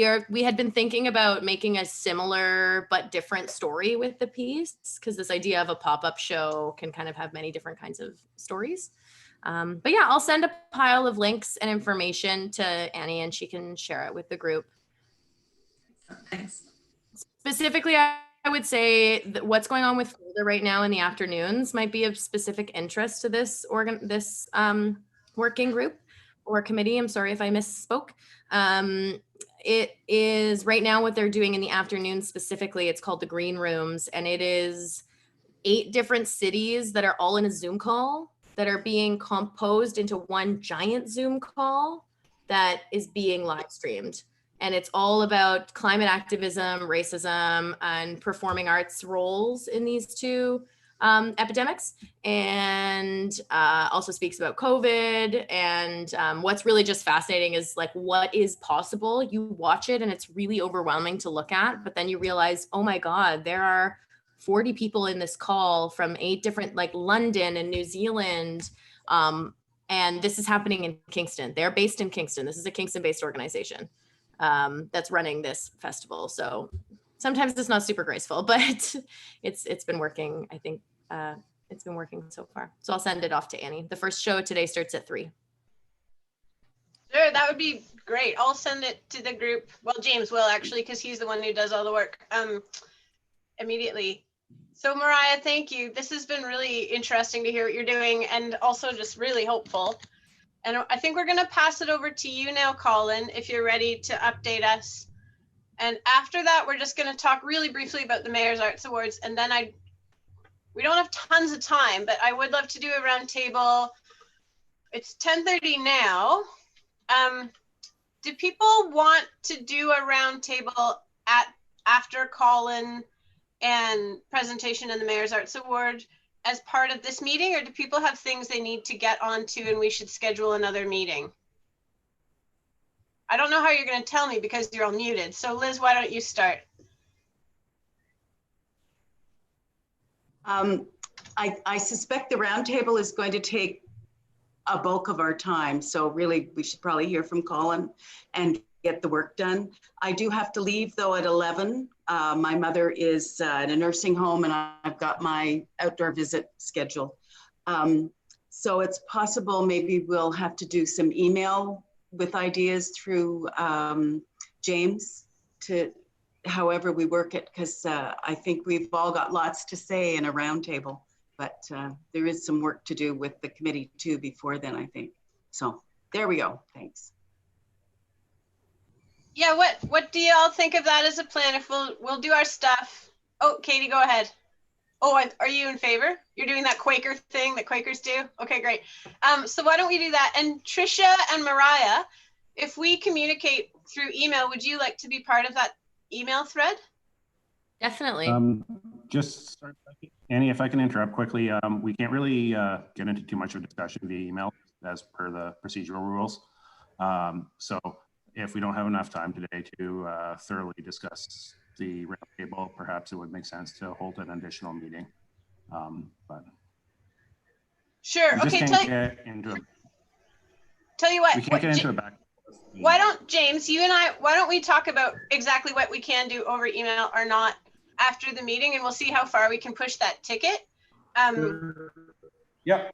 had been thinking about making a similar but different story with the piece, because this idea of a pop-up show can kind of have many different kinds of stories. But yeah, I'll send a pile of links and information to Annie and she can share it with the group. Thanks. Specifically, I I would say that what's going on with Folder right now in the afternoons might be of specific interest to this working group or committee. I'm sorry if I misspoke. It is right now what they're doing in the afternoon specifically. It's called the Green Rooms, and it is 8 different cities that are all in a Zoom call that are being composed into one giant Zoom call that is being live streamed. And it's all about climate activism, racism, and performing arts roles in these 2 epidemics, and also speaks about COVID. And what's really just fascinating is like what is possible. You watch it and it's really overwhelming to look at, but then you realize, oh my God, there are 40 people in this call from 8 different, like London and New Zealand. And this is happening in Kingston. They're based in Kingston. This is a Kingston-based organization that's running this festival. So sometimes it's not super graceful, but it's been working. I think it's been working so far. So I'll send it off to Annie. The first show today starts at 3. Sure, that would be great. I'll send it to the group. Well, James will actually, because he's the one who does all the work immediately. So Mariah, thank you. This has been really interesting to hear what you're doing, and also just really hopeful. And I think we're going to pass it over to you now, Colin, if you're ready to update us. And after that, we're just going to talk really briefly about the Mayor's Arts Awards. And then we don't have tons of time, but I would love to do a roundtable. It's 10:30 now. Do people want to do a roundtable after Colin and presentation and the Mayor's Arts Award as part of this meeting, or do people have things they need to get onto and we should schedule another meeting? I don't know how you're going to tell me because you're all muted. So Liz, why don't you start? I suspect the roundtable is going to take a bulk of our time. So really, we should probably hear from Colin and get the work done. I do have to leave though at 11. My mother is in a nursing home and I've got my outdoor visit schedule. So it's possible maybe we'll have to do some email with ideas through James to however we work it, because I think we've all got lots to say in a roundtable, but there is some work to do with the committee too before then, I think. So there we go, thanks. Yeah, what do y'all think of that as a plan? If we'll do our stuff. Oh, Katie, go ahead. Oh, are you in favor? You're doing that Quaker thing that Quakers do? Okay, great. So why don't we do that? And Trisha and Mariah, if we communicate through email, would you like to be part of that email thread? Definitely. Just Annie, if I can interrupt quickly, we can't really get into too much of a discussion via email as per the procedural rules. So if we don't have enough time today to thoroughly discuss the roundtable, perhaps it would make sense to hold an additional meeting. But sure. Okay. Tell you what. We can't get into a back. Why don't James, you and I? Why don't we talk about exactly what we can do over email or not after the meeting, and we'll see how far we can push that ticket. Yep.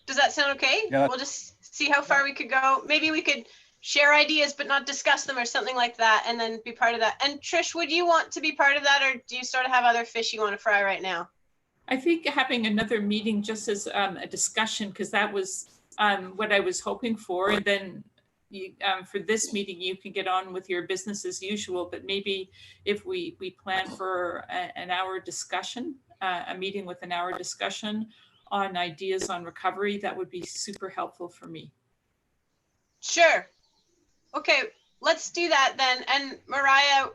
Does that sound okay? Yeah. We'll just see how far we could go. Maybe we could share ideas but not discuss them or something like that, and then be part of that. And Trish, would you want to be part of that, or do you sort of have other fish you want to fry right now? I think having another meeting just as a discussion, because that was what I was hoping for. And then for this meeting, you can get on with your business as usual, but maybe if we plan for an hour discussion, a meeting with an hour discussion on ideas on recovery, that would be super helpful for me. Sure. Okay, let's do that then. And Mariah,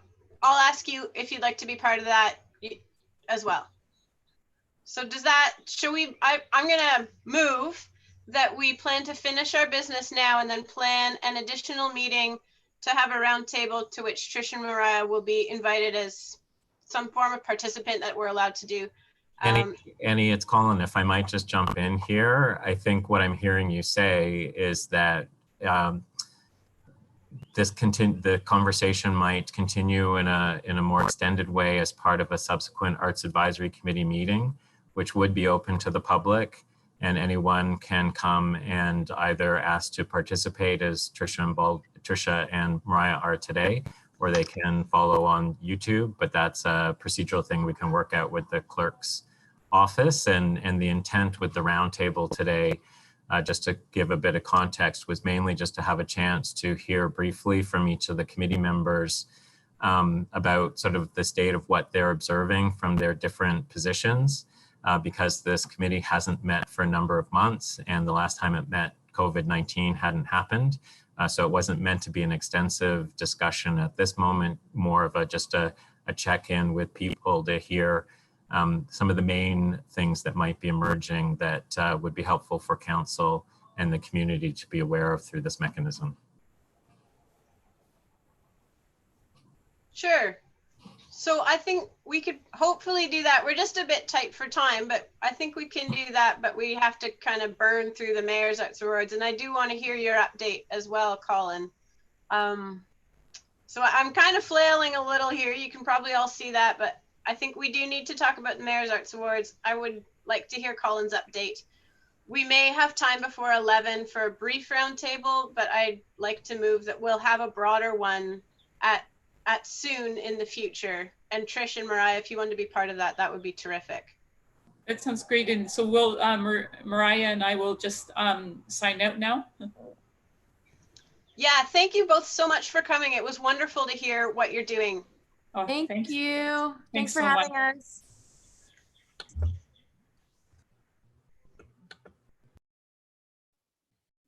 I'll ask you if you'd like to be part of that as well. So does that, should we, I'm gonna move that we plan to finish our business now and then plan an additional meeting to have a roundtable to which Trish and Mariah will be invited as some form of participant that we're allowed to do. Annie, it's Colin. If I might just jump in here, I think what I'm hearing you say is that the conversation might continue in a more extended way as part of a subsequent Arts Advisory Committee meeting, which would be open to the public, and anyone can come and either ask to participate as Trisha and Mariah are today, or they can follow on YouTube, but that's a procedural thing we can work out with the clerk's office. And the intent with the roundtable today, just to give a bit of context, was mainly just to have a chance to hear briefly from each of the committee members about sort of the state of what they're observing from their different positions, because this committee hasn't met for a number of months, and the last time it met, COVID-19 hadn't happened. So it wasn't meant to be an extensive discussion at this moment, more of just a check-in with people to hear some of the main things that might be emerging that would be helpful for council and the community to be aware of through this mechanism. Sure. So I think we could hopefully do that. We're just a bit tight for time, but I think we can do that, but we have to kind of burn through the mayor's afterwards. And I do want to hear your update as well, Colin. So I'm kind of flailing a little here. You can probably all see that, but I think we do need to talk about the Mayor's Arts Awards. I would like to hear Colin's update. We may have time before 11 for a brief roundtable, but I'd like to move that we'll have a broader one at soon in the future. And Trish and Mariah, if you want to be part of that, that would be terrific. That sounds great. And so we'll, Mariah and I will just sign out now. Yeah, thank you both so much for coming. It was wonderful to hear what you're doing. Oh, Thank you. Thanks for so having much. us.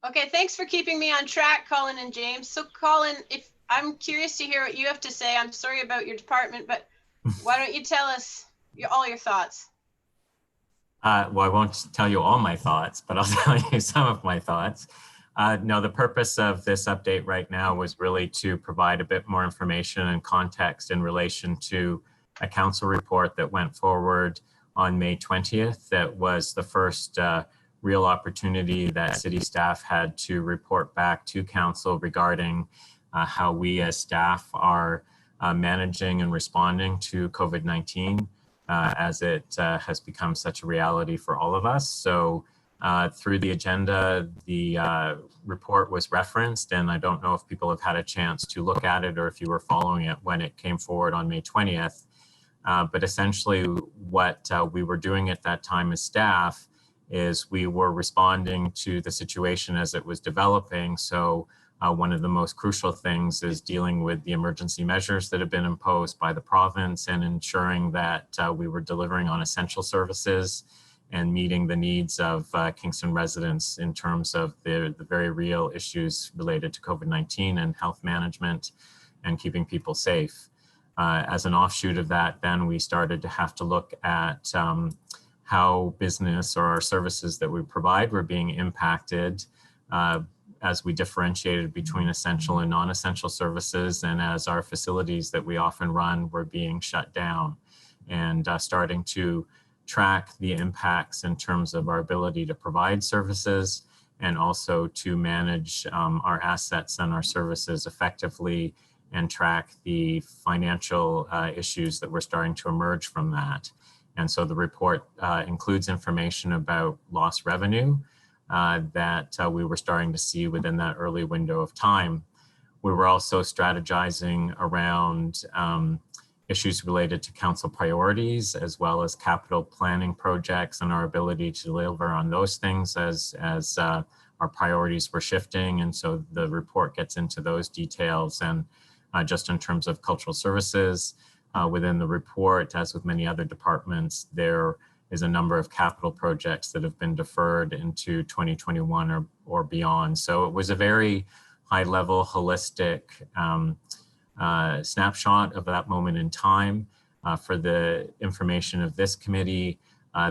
Okay, thanks for keeping me on track, Colin and James. So Colin, if I'm curious to hear what you have to say. I'm sorry about your department, but why don't you tell us all your thoughts? Well, I won't tell you all my thoughts, but I'll tell you some of my thoughts. No, the purpose of this update right now was really to provide a bit more information and context in relation to a council report that went forward on May 20th. That was the first real opportunity that city staff had to report back to council regarding how we as staff are managing and responding to COVID-19 as it has become such a reality for all of us. So through the agenda, the report was referenced, and I don't know if people have had a chance to look at it or if you were following it when it came forward on May 20th. But essentially what we were doing at that time as staff is we were responding to the situation as it was developing. So one of the most crucial things is dealing with the emergency measures that have been imposed by the province and ensuring that we were delivering on essential services and meeting the needs of Kingston residents in terms of the very real issues related to COVID-19 and health management and keeping people safe. As an offshoot of that, then we started to have to look at how business or our services that we provide were being impacted as we differentiated between essential and non-essential services, and as our facilities that we often run were being shut down, and starting to track the impacts in terms of our ability to provide services and also to manage our assets and our services effectively and track the financial issues that were starting to emerge from that. And so the report includes information about lost revenue that we were starting to see within that early window of time. We were also strategizing around issues related to council priorities, as well as capital planning projects and our ability to deliver on those things as our priorities were shifting. And so the report gets into those details. And just in terms of cultural services, within the report, as with many other departments, there is a number of capital projects that have been deferred into 2021 or beyond. So it was a very high-level, holistic snapshot of that moment in time. For the information of this committee,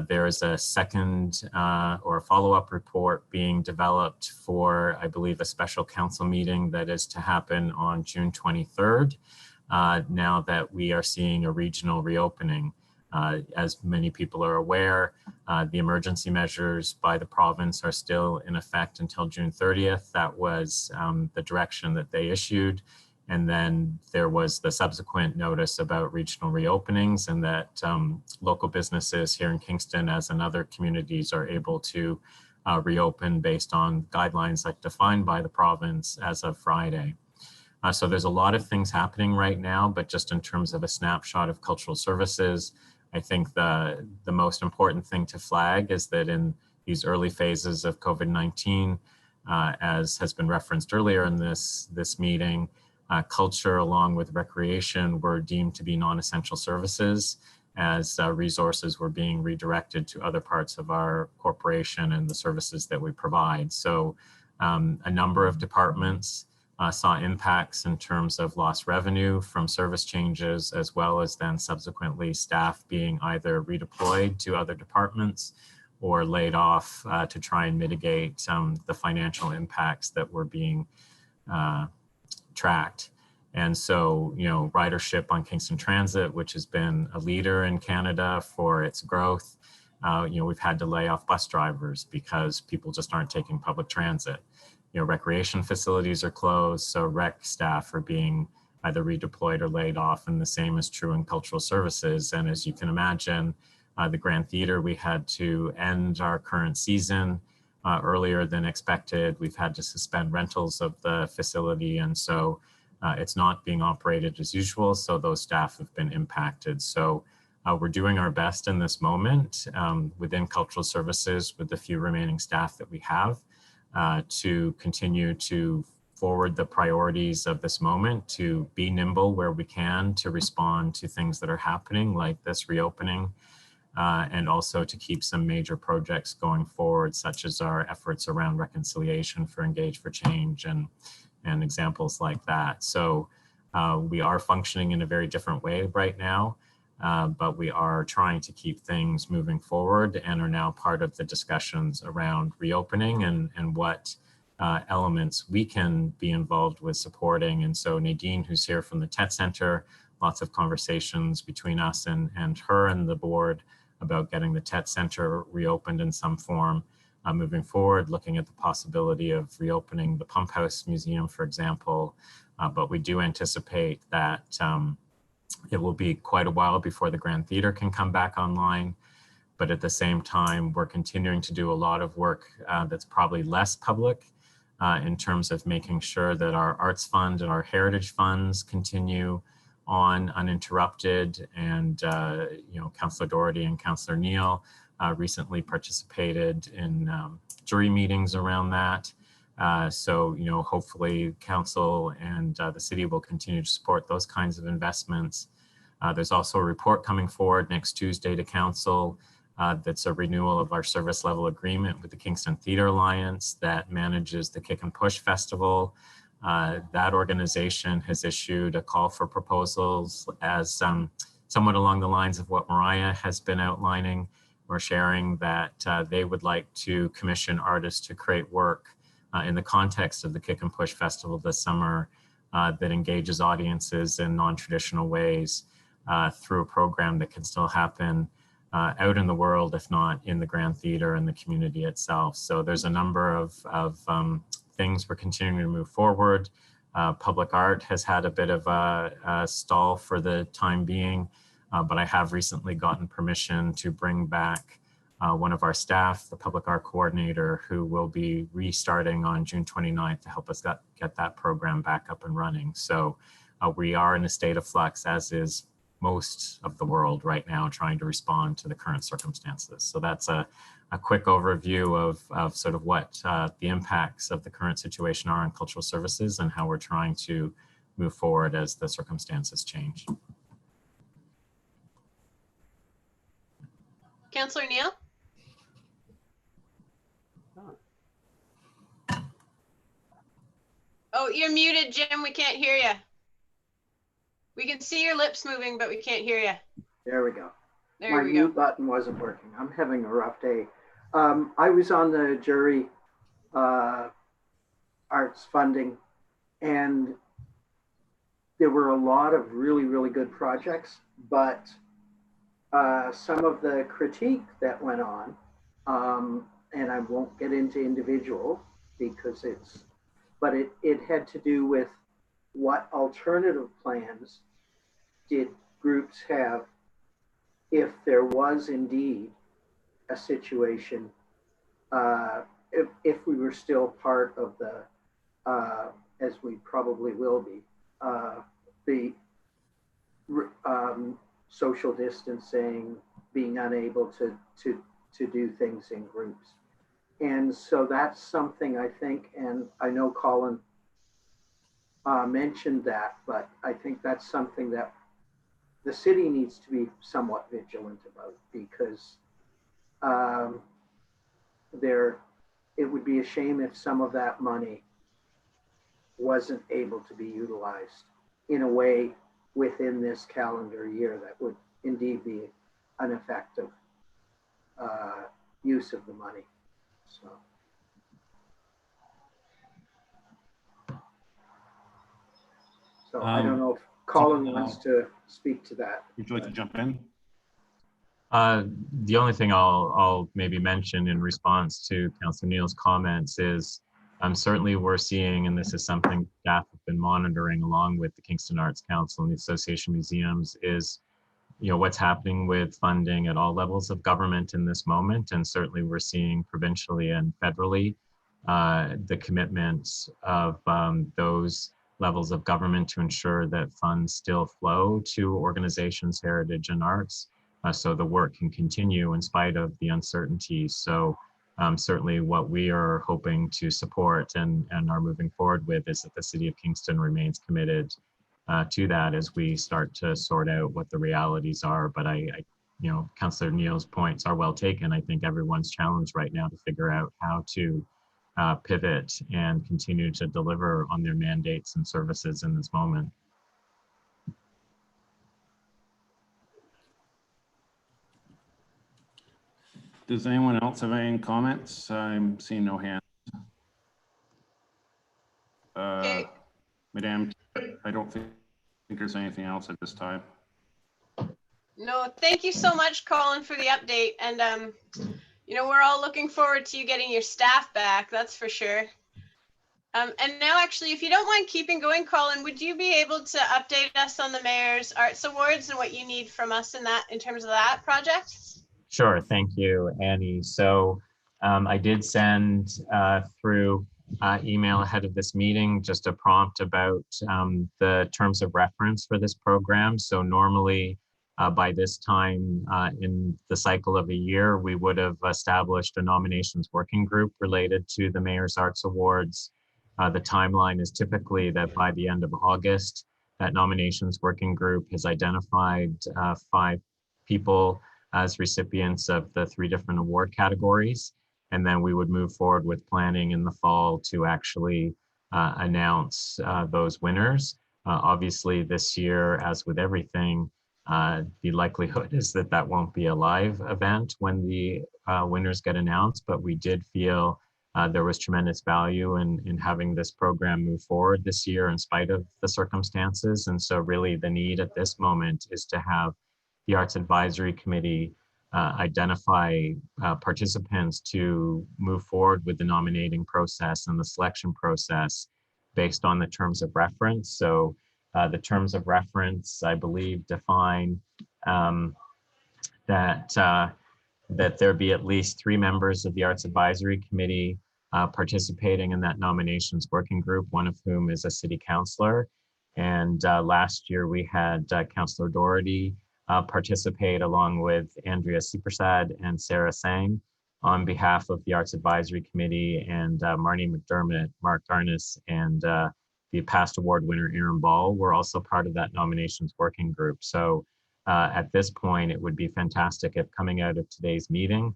there is a second or a follow-up report being developed for, I believe, a special council meeting that is to happen on June 23rd. Now that we are seeing a regional reopening. As many people are aware, the emergency measures by the province are still in effect until June 30th. That was the direction that they issued. And then there was the subsequent notice about regional reopenings, and that local businesses here in Kingston, as in other communities, are able to reopen based on guidelines like defined by the province as of Friday. So there's a lot of things happening right now, but just in terms of a snapshot of cultural services, I think the most important thing to flag is that in these early phases of COVID-19, as has been referenced earlier in this meeting, culture along with recreation were deemed to be non-essential services as resources were being redirected to other parts of our corporation and the services that we provide. So a number of departments saw impacts in terms of lost revenue from service changes, as well as then subsequently staff being either redeployed to other departments or laid off to try and mitigate the financial impacts that were being tracked. And so, you know, ridership on Kingston Transit, which has been a leader in Canada for its growth, you know, we've had to lay off bus drivers because people just aren't taking public transit. You know, recreation facilities are closed, so rec staff are being either redeployed or laid off, and the same is true in cultural services. And as you can imagine, the Grand Theatre, we had to end our current season earlier than expected. We've had to suspend rentals of the facility, and so it's not being operated as usual, so those staff have been impacted. So we're doing our best in this moment within cultural services with the few remaining staff that we have to continue to forward the priorities of this moment, to be nimble where we can, to respond to things that are happening like this reopening, and also to keep some major projects going forward, such as our efforts around reconciliation for Engage for Change and examples like that. So we are functioning in a very different way right now, but we are trying to keep things moving forward and are now part of the discussions around reopening and what elements we can be involved with supporting. And so Nadine, who's here from the TET Center, lots of conversations between us and her and the board about getting the TET Center reopened in some form. Moving forward, looking at the possibility of reopening the Pump House Museum, for example, but we do anticipate that it will be quite a while before the Grand Theatre can come back online. But at the same time, we're continuing to do a lot of work that's probably less public in terms of making sure that our Arts Fund and our Heritage Funds continue on uninterrupted. And, you know, Councillor Doherty and Councillor Neal recently participated in jury meetings around that. So, you know, hopefully council and the city will continue to support those kinds of investments. There's also a report coming forward next Tuesday to council that's a renewal of our service level agreement with the Kingston Theatre Alliance that manages the Kick and Push Festival. That organization has issued a call for proposals as somewhat along the lines of what Mariah has been outlining. We're sharing that they would like to commission artists to create work in the context of the Kick and Push Festival this summer that engages audiences in non-traditional ways through a program that can still happen out in the world, if not in the Grand Theatre and the community itself. So there's a number of things we're continuing to move forward. Public art has had a bit of a stall for the time being. But I have recently gotten permission to bring back one of our staff, the public art coordinator, who will be restarting on June 29th to help us get that program back up and running. So we are in a state of flux, as is most of the world right now, trying to respond to the current circumstances. So that's a quick overview of sort of what the impacts of the current situation are on cultural services and how we're trying to move forward as the circumstances change. Councillor Neal? Oh, you're muted, Jim. We can't hear you. We can see your lips moving, but we can't hear you. There we go. There My we mute go. button wasn't working. I'm having a rough day. I was on the jury arts funding, and there were a lot of really, really good projects, but some of the critique that went on, and I won't get into individual because but it had to do with what alternative plans did groups have if there was indeed a situation, if we were still part of the, as we probably will be, the social distancing, being unable to do things in groups. And so that's something I think, and I know Colin mentioned that, but I think that's something that the city needs to be somewhat vigilant about, because it would be a shame if some of that money wasn't able to be utilized in a way within this calendar year that would indeed be an effective use of the money. So I don't know if Colin wants to speak to that. Would you like to jump in? The only thing I'll maybe mention in response to Councillor Neal's comments is certainly we're seeing, and this is something staff have been monitoring along with the Kingston Arts Council and the Association of Museums, is what's happening with funding at all levels of government in this moment. And certainly we're seeing provincially and federally the commitments of those levels of government to ensure that funds still flow to organizations, heritage and arts, so the work can continue in spite of the uncertainties. So certainly what we are hoping to support and are moving forward with is that the City of Kingston remains committed to that as we start to sort out what the realities are. But Councillor Neal's points are well taken. I think everyone's challenged right now to figure out how to pivot and continue to deliver on their mandates and services in this moment. Does anyone else have any comments? I'm seeing no hands. Madame, I don't think there's anything else at this time. No, thank you so much, Colin, for the update. And, we're all looking forward to you getting your staff back, that's for sure. And now, actually, if you don't mind keeping going, Colin, would you be able to update us on the Mayor's Arts Awards and what you need from us in terms of that project? Sure, thank you, Annie. So I did send through email ahead of this meeting just a prompt about the terms of reference for this program. So normally by this time in the cycle of a year, we would have established a nominations working group related to the Mayor's Arts Awards. The timeline is typically that by the end of August, that nominations working group has identified 5 people as recipients of the 3 different award categories. And then we would move forward with planning in the fall to actually announce those winners. Obviously this year, as with everything, the likelihood is that that won't be a live event when the winners get announced, but we did feel there was tremendous value in having this program move forward this year in spite of the circumstances. And so really the need at this moment is to have the Arts Advisory Committee identify participants to move forward with the nominating process and the selection process based on the terms of reference. So the terms of reference, I believe, define that there be at least 3 members of the Arts Advisory Committee participating in that nominations working group, one of whom is a city councillor. And last year we had Councillor Doherty participate along with Andrea Seepersad and Sarah Sang on behalf of the Arts Advisory Committee, and Marnie McDermott, Mark Darnus, and the past award winner Aaron Ball were also part of that nominations working group. So at this point, it would be fantastic if coming out of today's meeting,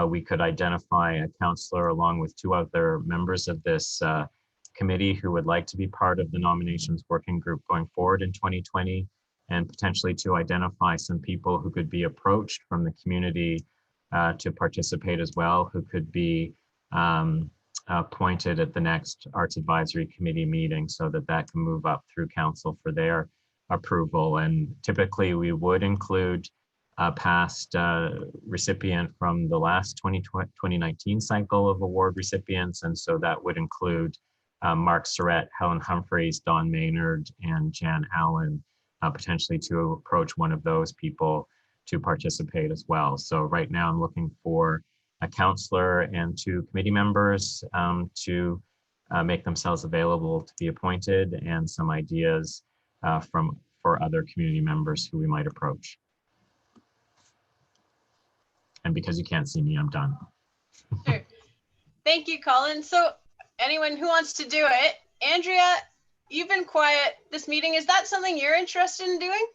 we could identify a councillor along with 2 other members of this committee who would like to be part of the nominations working group going forward in 2020, and potentially to identify some people who could be approached from the community to participate as well, who could be appointed at the next Arts Advisory Committee meeting so that that can move up through council for their approval. And typically we would include a past recipient from the last 2019 cycle of award recipients. And so that would include Mark Surratt, Helen Humphreys, Don Maynard, and Jan Allen, potentially to approach one of those people to participate as well. So right now I'm looking for a councillor and 2 committee members to make themselves available to be appointed, and some ideas for other community members who we might approach. And because you can't see me, I'm done. Sure. Thank you, Colin. So anyone who wants to do it, Andrea, you've been quiet this meeting. Is that something you're interested in doing?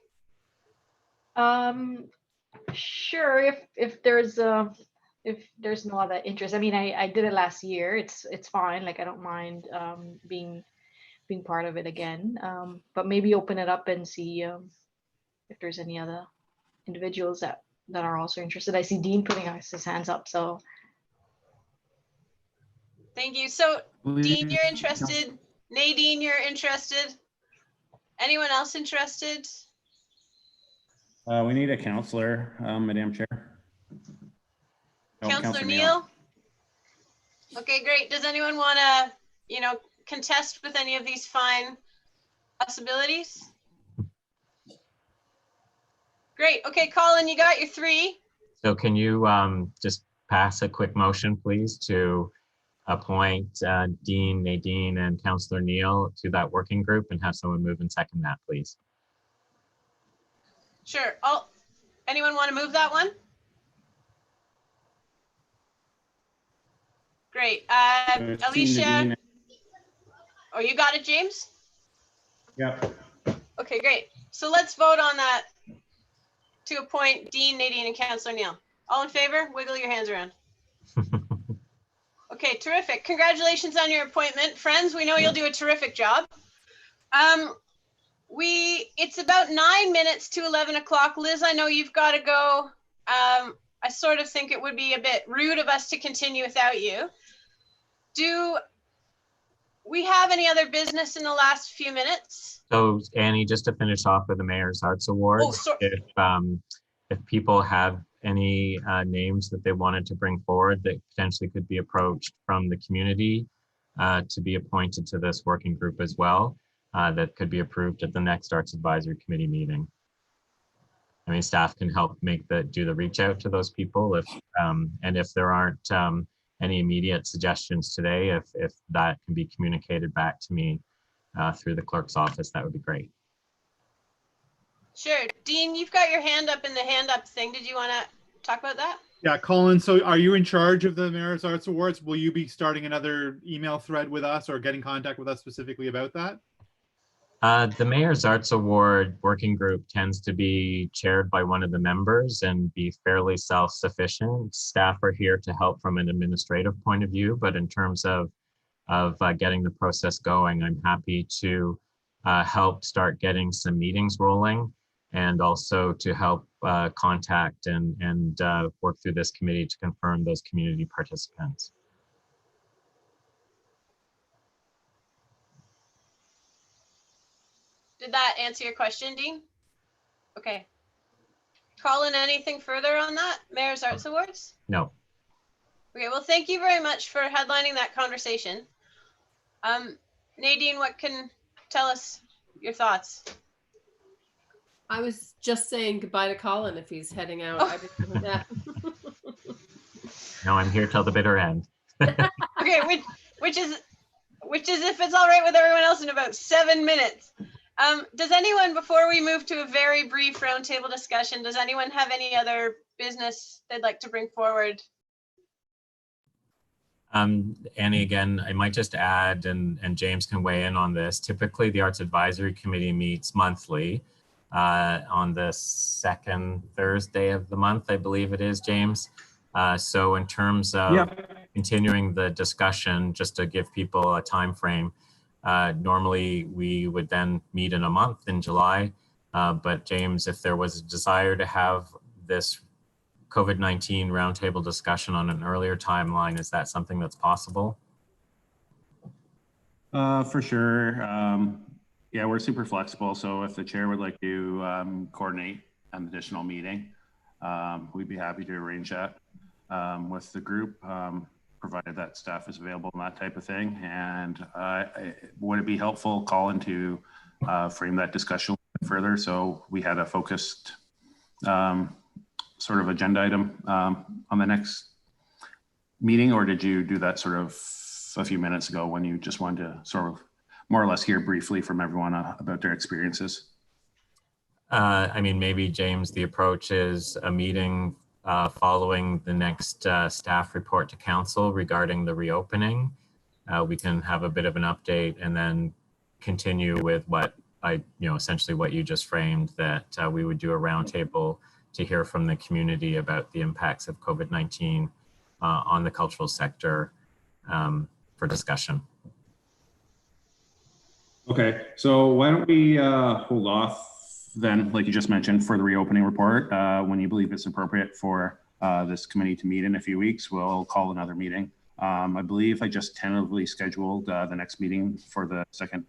Sure, if there's no other interest. I mean, I did it last year. It's fine. Like I don't mind being part of it again. But maybe open it up and see if there's any other individuals that are also interested. I see Dean putting his hands up. So Thank you. So Dean, you're interested. Nadine, you're interested. Anyone else interested? We need a counselor, Madam Chair. Councillor Neal? Okay, great. Does anyone want to, contest with any of these fine possibilities? Great. Okay, Colin, you got your 3. So can you just pass a quick motion, please, to appoint Dean, Nadine, and Councillor Neal to that working group, and have someone move and second that, please? Sure. Anyone want to move that one? Great. Alicia. Oh, you got it, James? Yeah. Okay, great. So let's vote on that to appoint Dean, Nadine, and Councillor Neal. All in favor? Wiggle your hands around. Okay, terrific. Congratulations on your appointment. Friends, we know you'll do a terrific job. It's about 9 minutes to 11 o'clock. Liz, I know you've got to go. I sort of think it would be a bit rude of us to continue without you. Do we have any other business in the last few minutes? So Annie, just to finish off with the Mayor's Arts Awards, Oh, sorry. if people have any names that they wanted to bring forward that potentially could be approached from the community to be appointed to this working group as well, that could be approved at the next Arts Advisory Committee meeting. I mean, staff can help do the reach out to those people and if there aren't any immediate suggestions today, if that can be communicated back to me through the clerk's office, that would be great. Sure. Dean, you've got your hand up in the hand up thing. Did you want to talk about that? Yeah, Colin, so are you in charge of the Mayor's Arts Awards? Will you be starting another email thread with us or getting contact with us specifically about that? The Mayor's Arts Award working group tends to be chaired by one of the members and be fairly self-sufficient. Staff are here to help from an administrative point of view, but in terms of getting the process going, I'm happy to help start getting some meetings rolling, and also to help contact and work through this committee to confirm those community participants. Did that answer your question, Dean? Okay. Colin, anything further on that? Mayor's Arts Awards? No. Okay, well, thank you very much for headlining that conversation. Nadine, what can tell us your thoughts? I was just saying goodbye to Colin if he's heading out. I didn't, yeah. No, I'm here till the bitter end. Okay, which is if it's all right with everyone else in about 7 minutes. Does anyone, before we move to a very brief roundtable discussion, does anyone have any other business they'd like to bring forward? Annie, again, I might just add, and James can weigh in on this. Typically, the Arts Advisory Committee meets monthly on the second Thursday of the month, I believe it is, James. So in terms of continuing the discussion, just to give people a time frame, normally we would then meet in a month in July. But James, if there was a desire to have this COVID-19 roundtable discussion on an earlier timeline, is that something that's possible? For sure. Yeah, we're super flexible. So if the chair would like to coordinate an additional meeting, we'd be happy to arrange that with the group, provided that staff is available and that type of thing. And would it be helpful, Colin, to frame that discussion further so we had a focused sort of agenda item on the next meeting, or did you do that sort of a few minutes ago when you just wanted to sort of more or less hear briefly from everyone about their experiences. I mean, maybe, James, the approach is a meeting following the next staff report to council regarding the reopening. We can have a bit of an update and then continue with what essentially what you just framed, that we would do a roundtable to hear from the community about the impacts of COVID-19 on the cultural sector for discussion. Okay, so why don't we hold off then, like you just mentioned, for the reopening report. When you believe it's appropriate for this committee to meet in a few weeks, we'll call another meeting. I believe I just tentatively scheduled the next meeting for the second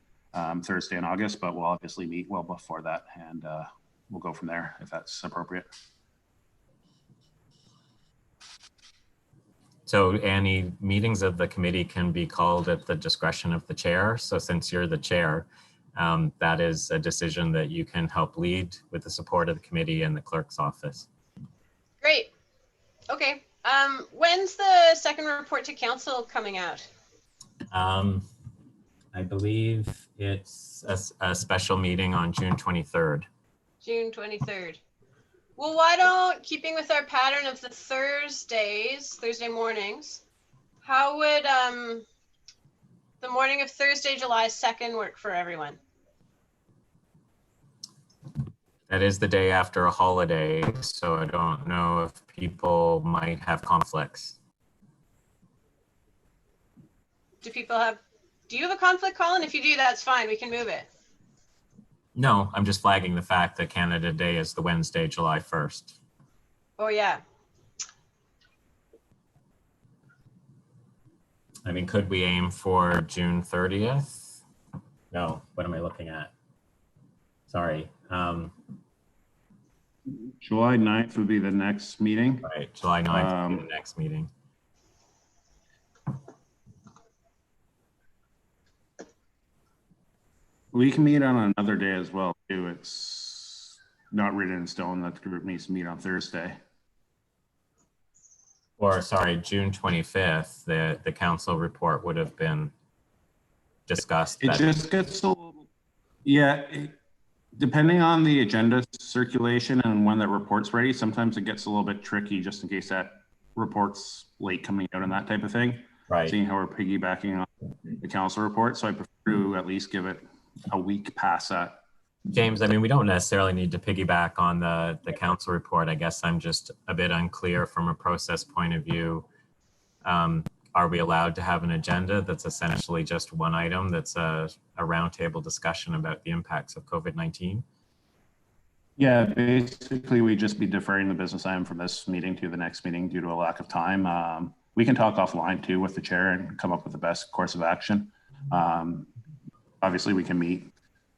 Thursday in August, but we'll obviously meet well before that, and we'll go from there if that's appropriate. So any meetings of the committee can be called at the discretion of the chair. So since you're the chair, that is a decision that you can help lead with the support of the committee and the clerk's office. Great. Okay. When's the second report to council coming out? I believe it's a special meeting on June 23rd. June 23rd. Well, why don't, keeping with our pattern of the Thursday mornings, how would the morning of Thursday, July 2nd work for everyone? That is the day after a holiday, so I don't know if people might have conflicts. Do you have a conflict, Colin? If you do, that's fine. We can move it. No, I'm just flagging the fact that Canada Day is the Wednesday, July 1st. Oh, yeah. I mean, could we aim for June 30th? No, what am I looking at? Sorry. July 9th would be the next meeting. Right, July 9th would be the next meeting. We can meet on another day as well, too. It's not written in stone that the group needs to meet on Thursday. Or sorry, June 25th, the council report would have been discussed. It just gets a little, yeah, depending on the agenda circulation and when that report's ready, sometimes it gets a little bit tricky just in case that report's late coming out and that type of thing. Right. Seeing how we're piggybacking on the council report. So I prefer to at least give it a week past that. James, I mean, we don't necessarily need to piggyback on the council report. I guess I'm just a bit unclear from a process point of view. Are we allowed to have an agenda that's essentially just one item that's a roundtable discussion about the impacts of COVID-19? Yeah, basically we just be deferring the business item from this meeting to the next meeting due to a lack of time. We can talk offline too with the chair and come up with the best course of action. Obviously we can meet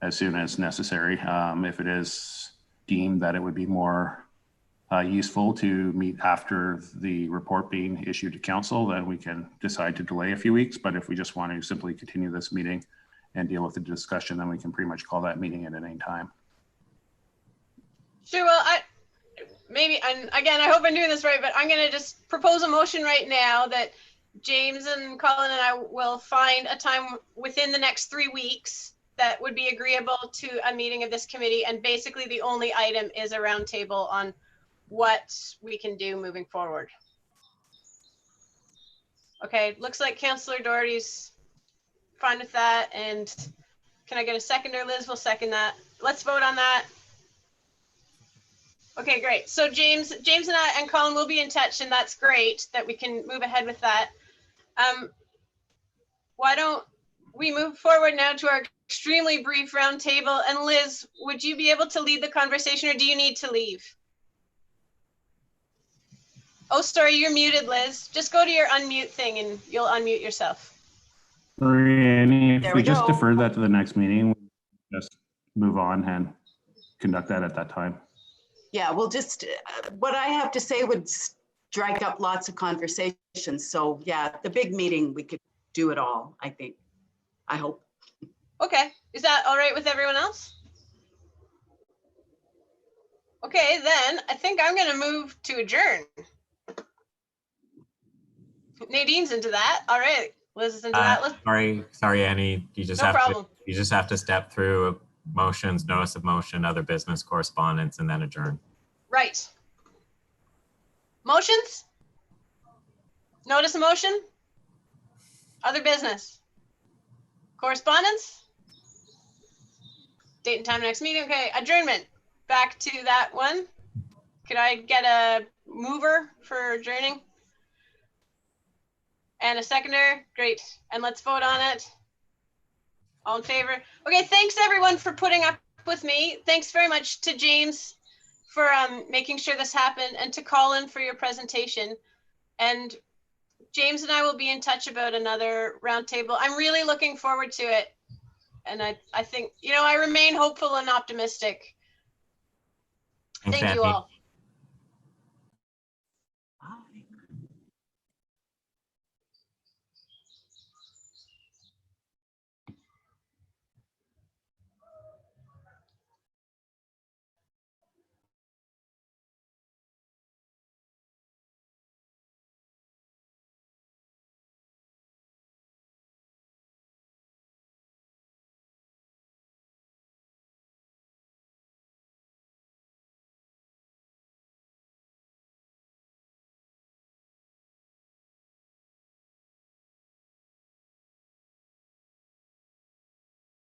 as soon as necessary. If it is deemed that it would be more useful to meet after the report being issued to council, then we can decide to delay a few weeks. But if we just want to simply continue this meeting and deal with the discussion, then we can pretty much call that meeting at any time. Sure. Well, again, I hope I'm doing this right, but I'm going to just propose a motion right now that James and Colin and I will find a time within the next 3 weeks that would be agreeable to a meeting of this committee. And basically the only item is a roundtable on what we can do moving forward. Okay, looks like Councillor Doherty's fine with that. And can I get a seconder? Liz will second that. Let's vote on that. Okay, great. So James and I and Colin will be in touch, and that's great that we can move ahead with that. Why don't we move forward now to our extremely brief roundtable? And Liz, would you be able to lead the conversation, or do you need to leave? Oh, sorry, you're muted, Liz. Just go to your unmute thing and you'll unmute yourself. If we just defer that to the next meeting, we'll just move on and conduct that at that time. Yeah, we'll just, what I have to say would strike up lots of conversations. So yeah, the big meeting, we could do it all, I think. I hope. Okay, is that all right with everyone else? Okay, then I think I'm gonna move to adjourn. Nadine's into that. All right, listen to that. Sorry, Annie. You just No have problem. you just have to step through motions, notice of motion, other business, correspondence, and then adjourn. Right. Motions? Notice of motion? Other business? Correspondence? Date and time next meeting. Okay, adjournment. Back to that one. Could I get a mover for adjourning? And a seconder? Great. And let's vote on it. All in favor? Okay, thanks everyone for putting up with me. Thanks very much to James for making sure this happened, and to Colin for your presentation. And James and I will be in touch about another roundtable. I'm really looking forward to it. And I think, I remain hopeful and optimistic. Thanks, Thank you Annie. all.